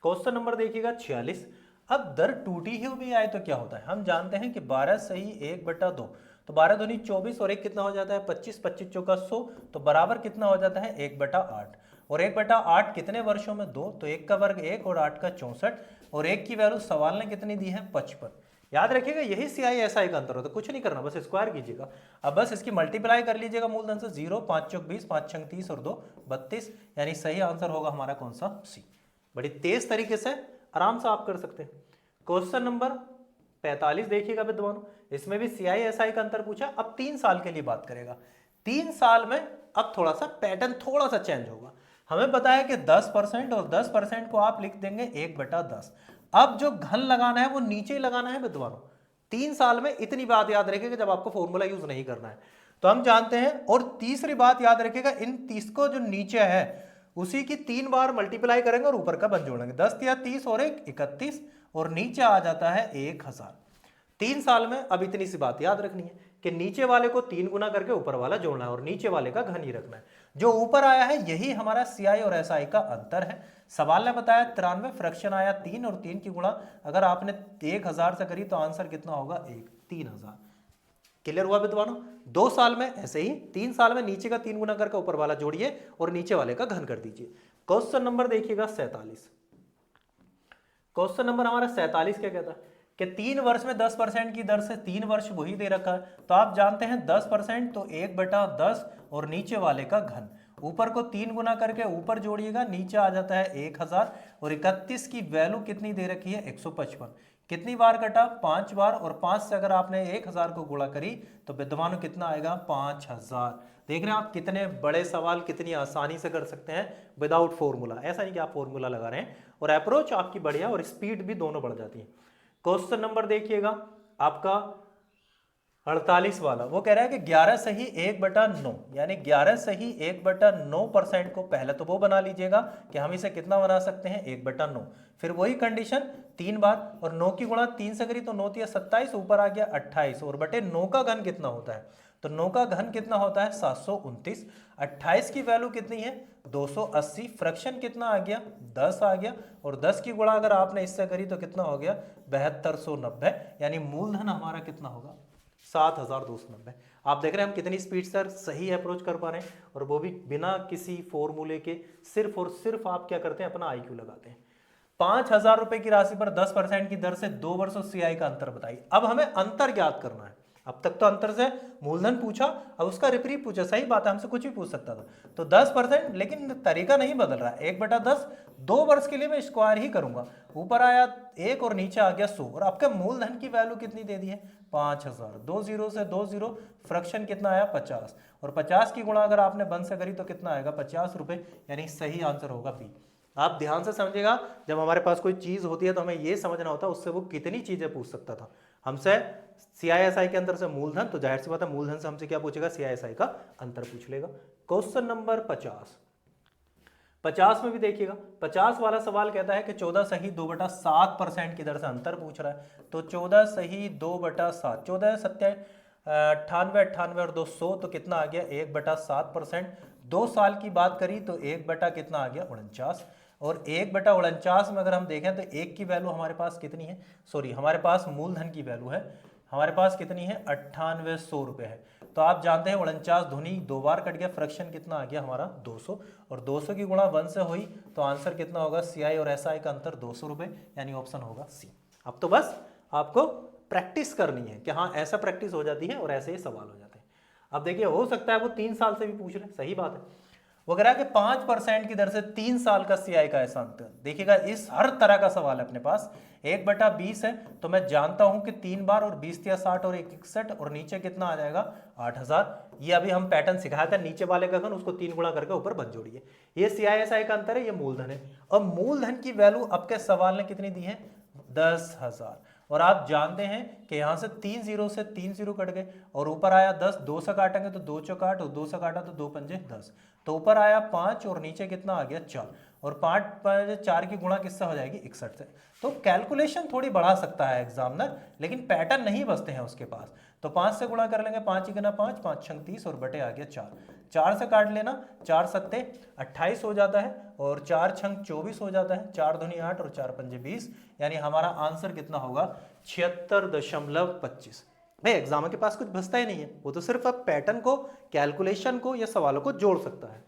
क्वेश्चन नंबर देखिएगा 46। अब दर टूटी हुई आए तो क्या होता है, हम जानते हैं कि 12 सही 1/2, तो 12 दूनी 24 और 1 कितना हो जाता है 25, 25 चौका 100, तो बराबर कितना हो जाता है 1/8, और 1/8 कितने वर्षों में 2, तो 1 का वर्ग 1 और 8 का 64, और 1 की वैल्यू सवाल ने कितनी दी है 55। याद रखिएगा यही CI/SI का अंतर होता है, कुछ नहीं करना, बस स्क्वायर कीजिएगा। अब बस इसकी मल्टीप्लाई कर लीजिएगा मूलधन से, 0 5 चौक 20, 5 छंग 30 और 2 32, यानी सही आंसर होगा हमारा कौन सा, सी। बड़ी तेज तरीके से आराम से आप कर सकते हैं। क्वेश्चन नंबर 45 देखिएगा विद्वानों, इसमें भी CI/SI का अंतर पूछा। अब 3 साल के लिए बात करेगा, 3 साल में अब थोड़ा सा पैटर्न थोड़ा सा चेंज होगा। हमें पता है कि 10% और 10% को आप लिख देंगे 1/10। अब जो घन लगाना है वो नीचे ही लगाना है विद्वानों। 3 साल में इतनी बात याद रखिएगा जब आपको फॉर्मूला यूज नहीं करना है तो हम जानते हैं। और तीसरी बात याद रखिएगा, इन 30 को जो नीचे है उसी की 3 बार मल्टीप्लाई करेंगे और ऊपर का बन जोड़ेंगे, 10 या 30 और 1 31, और नीचे आ जाता है 1000। 3 साल में अब इतनी सी बात याद रखनी है कि नीचे वाले को 3 गुना करके ऊपर वाला जोड़ना है और नीचे वाले का घन ही रखना है। जो ऊपर आया है यही हमारा CI और SI का अंतर है। सवाल ने बताया 93, फ्रैक्शन आया 3 और 3 की गुणा अगर आपने 1000 से करी तो आंसर कितना होगा 1, 3000। क्लियर हुआ विद्वानों। 2 साल में ऐसे ही, 3 साल में नीचे का 3 गुना करके ऊपर वाला जोड़िए और नीचे वाले का घन कर दीजिए। क्वेश्चन नंबर देखिएगा 47। क्वेश्चन नंबर हमारा 47 क्या कहता है कि 3 वर्ष में 10% की दर से 3 वर्ष वही दे रखा है, तो आप जानते हैं 10% तो 1/10 और नीचे वाले का घन, ऊपर को 3 गुना करके ऊपर जोड़िएगा, नीचे आ जाता है 1000, और 31 की वैल्यू कितनी दे रखी है 155। कितनी बार कटा 5 बार, और 5 से अगर आपने 1000 को गुणा करी तो विद्वानों कितना आएगा 5000। देख रहे हैं आप कितने बड़े सवाल कितनी आसानी से कर सकते हैं विदाउट फॉर्मूला। ऐसा नहीं कि आप फॉर्मूला लगा रहे हैं, और अप्रोच आपकी बढ़िया और स्पीड भी दोनों बढ़ जाती है। क्वेश्चन नंबर देखिएगा आपका 48 वाला, वो कह रहा है कि 11 सही 1/9, यानी 11 सही 1/9% को पहले तो वो बना लीजिएगा कि हम इसे कितना बना सकते हैं 1/9, फिर वही कंडीशन 3 बार, और 9 की गुणा 3 से करी तो 9 तिया 27, ऊपर आ गया 28, और बटे 9 का घन कितना होता है, तो 9 का घन कितना होता है 729। 28 की वैल्यू कितनी है 280, फ्रैक्शन कितना आ गया 10 आ गया, और 10 की गुणा अगर आपने इससे करी तो कितना हो गया 7290, यानी मूलधन हमारा कितना होगा 7290। आप देख रहे हैं हम कितनी स्पीड से सही अप्रोच कर पा रहे हैं, और वो भी बिना किसी फॉर्मूले के, सिर्फ और सिर्फ आप क्या करते हैं अपना IQ लगाते हैं। 5000 रुपए की राशि पर 10% की दर से 2 वर्षों CI का अंतर बताइए। अब हमें अंतर ज्ञात करना है। अब तक तो अंतर से मूलधन पूछा, अब उसका रिपरीत पूछा, सही बात है हमसे कुछ भी पूछ सकता था, तो 10%, लेकिन तरीका नहीं बदल रहा है। 1/10 2 वर्ष के लिए मैं स्क्वायर ही करूंगा, ऊपर आया 1 और नीचे आ गया 100, और आपके मूलधन की वैल्यू कितनी दे दी है 5000। 2 0 से 2 0, फ्रैक्शन कितना आया 50, और 50 की गुणा अगर आपने 1 से करी तो कितना आएगा 50 रुपए, यानी सही आंसर होगा बी। आप ध्यान से समझिएगा, जब हमारे पास कोई चीज होती है तो हमें यह समझना होता है उससे वो कितनी चीजें पूछ सकता था। हमसे CI/SI के अंदर से मूलधन, तो जाहिर सी बात है मूलधन से हमसे क्या पूछेगा CI/SI का अंतर पूछ लेगा। क्वेश्चन नंबर 50 में भी देखिएगा, 50 वाला सवाल कहता है कि 14 सही 2/7% की दर से अंतर पूछ रहा है, तो 14 सही 2/7, 14 सत्या 98 98 और 200, तो कितना आ गया 1/7%। 2 साल की बात करी तो 1 बटा कितना आ गया 49, और 1/49 में अगर हम देखें तो 1 की वैल्यू हमारे पास कितनी है, सॉरी हमारे पास मूलधन की वैल्यू है, हमारे पास कितनी है 9800 रुपये है। तो आप जानते हैं 49 धुनी 2 बार कट गया, फ्रैक्शन कितना आ गया हमारा 200, और 200 की गुणा 1 से हुई तो आंसर कितना होगा CI और SI का अंतर 200 रुपये, यानी ऑप्शन होगा सी। अब तो बस आपको प्रैक्टिस करनी है कि हाँ ऐसा प्रैक्टिस हो जाती है और ऐसे ही सवाल हो जाते हैं। अब देखिए हो सकता है वो 3 साल से भी पूछ रहे, सही बात है, वो कह रहा है कि 5% की दर से 3 साल का CI का ऐसा अंतर। देखिएगा इस हर तरह का सवाल है अपने पास, 1/20 है, तो मैं जानता हूं कि 3 बार, और 20 या 60 और 61, और नीचे कितना आ जाएगा 8000। ये अभी हम पैटर्न सिखाया था, नीचे वाले का घन उसको 3 गुणा करके ऊपर बन जोड़िए। ये CI/SI का अंतर है, ये मूलधन है, और मूलधन की वैल्यू आपके सवाल ने कितनी दी है 10,000, और आप जानते हैं कि यहाँ से 3 0 से 3 0 कट गए, और ऊपर आया 10, 2 से काटेंगे तो 2 चौक 8, और 2 से काटा तो 2 पंजे 10, तो ऊपर आया 5 और नीचे कितना आ गया 4, और 5 पर 4 की गुणा किससे हो जाएगी 61 से। तो कैलकुलेशन थोड़ी बढ़ा सकता है एग्जामिनर, लेकिन पैटर्न नहीं बचते हैं उसके पास। तो 5 से गुणा कर लेंगे, 5 ही गुना 5, 5 छंग 30 और बटे आ गया 4। 4 से काट लेना, 4 सत्ते 28 हो जाता है और 4 छंग 24 हो जाता है, 4 दूनी 8 और 4 पंजे 20, यानी हमारा आंसर कितना होगा 76.25। भाई एग्जाम के पास कुछ बचता ही नहीं है, वो तो सिर्फ अब पैटर्न को, कैलकुलेशन को या सवालों को जोड़ सकता है।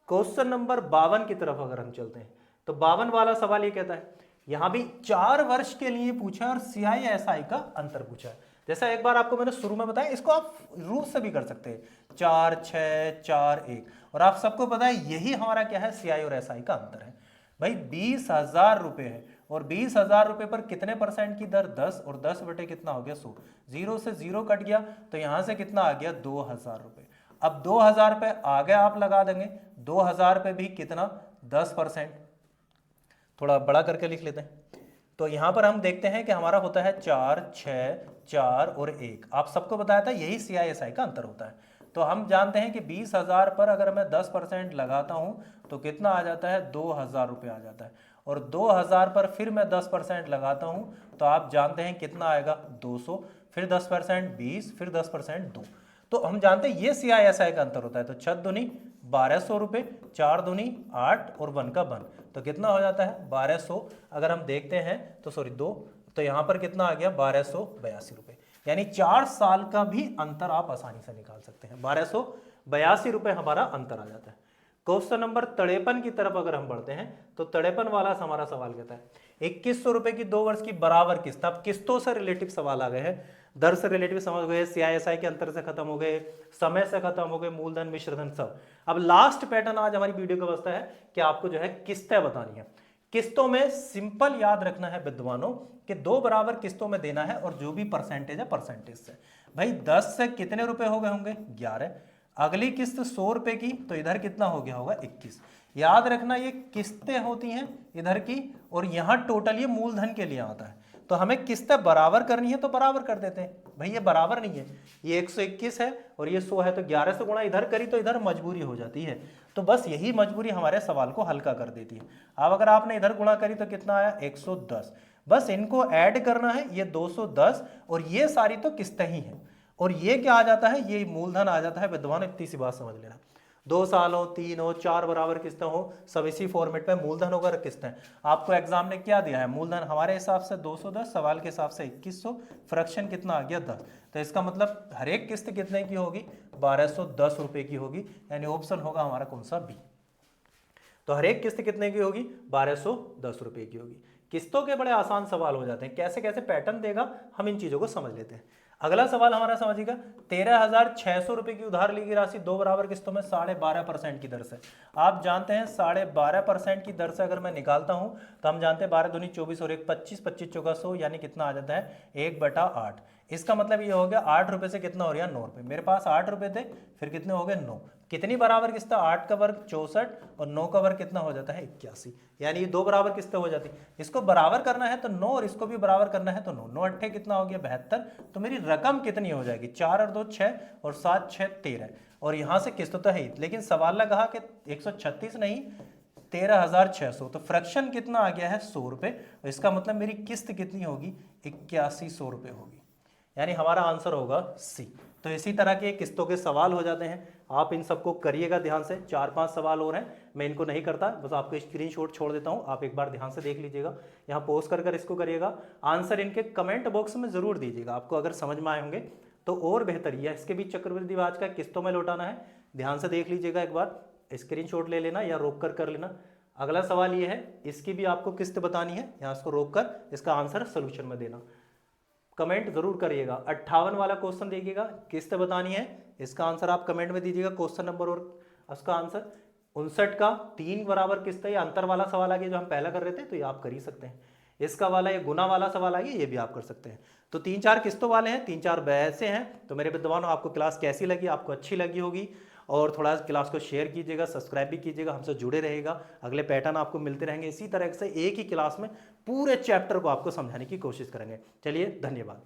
क्वेश्चन नंबर 52 की तरफ अगर हम चलते हैं तो 52 वाला सवाल ये कहता है, यहां भी 4 वर्ष के लिए पूछा और CISI का अंतर पूछा है। जैसा एक बार आपको मैंने शुरू में बताया, इसको आप रूल से भी कर सकते हैं, 4 6 4 1, और आप सबको पता है यही हमारा क्या है CI और SI का अंतर है। भाई 20,000 रुपए है और 20,000 रुपए पर कितने परसेंट की दर 10, और 10 बटे कितना हो गया 100, 0 से 0 कट गया तो यहां से कितना आ गया 2,000 रुपए। अब 2,000 रुपए आगे आप लगा देंगे, 2,000 रुपए भी कितना 10%, थोड़ा बड़ा करके लिख लेते हैं। तो यहां पर हम देखते हैं कि हमारा होता है 4 6 4 और 1, आप सबको बताया था यही CISI का अंतर होता है। तो हम जानते हैं कि 20,000 पर अगर मैं 10% लगाता हूं तो कितना आ जाता है 2,000 रुपये आ जाता है, और 2,000 पर फिर मैं 10% लगाता हूं तो आप जानते हैं कितना आएगा 200, फिर 10% 20, फिर 10% 2। तो हम जानते हैं ये CISI का अंतर होता है। तो 6 दूनी 1,200 रुपये, 4 दूनी 8 और 1 का 1, तो कितना हो जाता है 1,200। अगर हम देखते हैं तो सॉरी 2, तो यहाँ पर कितना आ गया 1,282 रुपये, यानी 4 साल का भी अंतर आप आसानी से निकाल सकते हैं। 1,282 रुपये हमारा अंतर आ जाता है। क्वेश्चन नंबर 53 की तरफ अगर हम बढ़ते हैं तो 53 वाला हमारा सवाल कहता है 2,100 रुपए की 2 वर्ष की बराबर किस्त। अब किस्तों से रिलेटिव सवाल आ गए हैं, दर से रिलेटिव समझ गए, CISI के अंतर से खत्म हो गए, समय से खत्म हो गए, मूलधन मिश्रधन सब। अब लास्ट पैटर्न आज हमारी वीडियो का बचता है कि आपको जो है किस्तें बतानी है। किस्तों में सिंपल याद रखना है विद्वानों कि 2 बराबर किस्तों में देना है, और जो भी परसेंटेज है परसेंटेज से। भाई 10 से कितने रुपए हो गए होंगे 11, अगली किस्त 100 रुपए की, तो इधर कितना हो गया होगा 21। याद रखना ये किस्तें होती हैं इधर की, और यहां टोटल ये मूलधन के लिए आता है। तो हमें किस्तें बराबर करनी है तो बराबर कर देते हैं। भाई ये बराबर नहीं है, ये 121 है और ये 100 है, तो 11 से गुणा इधर करी तो इधर मजबूरी हो जाती है। तो बस यही मजबूरी हमारे सवाल को हल्का कर देती है। अब अगर आपने इधर गुणा करी तो कितना आया 110, बस इनको ऐड करना है, ये 210, और ये सारी तो किस्तें ही हैं, और ये क्या आ जाता है ये मूलधन आ जाता है। विद्वान इतनी सी बात समझ लेना, 2 साल हो 3 हो 4 बराबर किस्तें हो, सब इसी फॉर्मेट पे मूलधन होगा किस्तें। आपको एग्जाम ने क्या दिया है, मूलधन हमारे हिसाब से 210, सवाल के हिसाब से 2100, फ्रैक्शन कितना आ गया 10। तो इसका मतलब हर एक किस्त कितने की होगी 1,210 रुपए की होगी, यानी ऑप्शन होगा हमारा कौन सा बी। तो हर एक किस्त कितने की होगी 1,210 रुपए की होगी। किस्तों के बड़े आसान सवाल हो जाते हैं, कैसे कैसे पैटर्न देगा हम इन चीजों को समझ लेते हैं। अगला सवाल हमारा समझिएगा, 13,600 रुपए की उधार ली गई राशि 2 बराबर किस्तों में 12.5% की दर से। आप जानते हैं 12.5% की दर से अगर मैं निकालता हूं तो हम जानते हैं 12 दूनी 24 और 1 25, 25 चौका 100, यानी कितना आ जाता है 1/8। इसका मतलब ये हो गया 8 रुपए से कितना हो रहा है 9 रुपए। मेरे पास 8 रुपए थे, फिर कितने हो गए 9। कितनी बराबर किस्त, 8 का वर्ग 64 और 9 का वर्ग कितना हो जाता है 81, यानी ये 2 बराबर किस्तें हो जाती। इसको बराबर करना है तो 9 और इसको भी बराबर करना है तो 9, 9 अट्ठे कितना हो गया 72। तो मेरी रकम कितनी हो जाएगी 4 और 2 6 और 7 6 13, और यहां से किस्त तो है ही, लेकिन सवाल ने कहा कि 136 नहीं 13,600, तो फ्रैक्शन कितना आ गया है 100 रुपए। इसका मतलब मेरी किस्त कितनी होगी 8100 रुपए होगी, यानी हमारा आंसर होगा सी। तो इसी तरह के किस्तों के सवाल हो जाते हैं, आप इन सबको करिएगा ध्यान से। 4-5 सवाल और हैं, मैं इनको नहीं करता, बस आपको स्क्रीनशॉट छोड़ देता हूं, आप एक बार ध्यान से देख लीजिएगा। यहाँ पोस्ट कर इसको करिएगा, आंसर इनके कमेंट बॉक्स में जरूर दीजिएगा, आपको अगर समझ में आए होंगे तो और बेहतर। है इसके बीच चक्रवृद्धि ब्याज का किस्तों में लौटाना है, ध्यान से देख लीजिएगा, एक बार स्क्रीनशॉट ले लेना या रोक कर लेना। अगला सवाल ये है, इसकी भी आपको किस्त बतानी है, यहाँ इसको रोक कर इसका आंसर सोल्यूशन में देना, कमेंट जरूर करिएगा। 58 वाला क्वेश्चन देखिएगा, किस्त बतानी है, इसका आंसर आप कमेंट में दीजिएगा, क्वेश्चन नंबर और उसका आंसर। 59 का 3 बराबर किस्त है, ये अंतर वाला सवाल आ गया जो हम पहला कर रहे थे, तो ये आप कर ही सकते हैं। इसका वाला ये गुना वाला सवाल आ गया, ये भी आप कर सकते हैं। तो 3-4 किस्तों वाले हैं, 3-4 वैसे हैं। तो मेरे विद्वानों आपको क्लास कैसी लगी, आपको अच्छी लगी होगी, और थोड़ा क्लास को शेयर कीजिएगा, सब्सक्राइब भी कीजिएगा, हमसे जुड़े रहेगा। अगले पैटर्न आपको मिलते रहेंगे इसी तरह से, एक ही क्लास में पूरे चैप्टर को आपको समझाने की कोशिश करेंगे। चलिए धन्यवाद।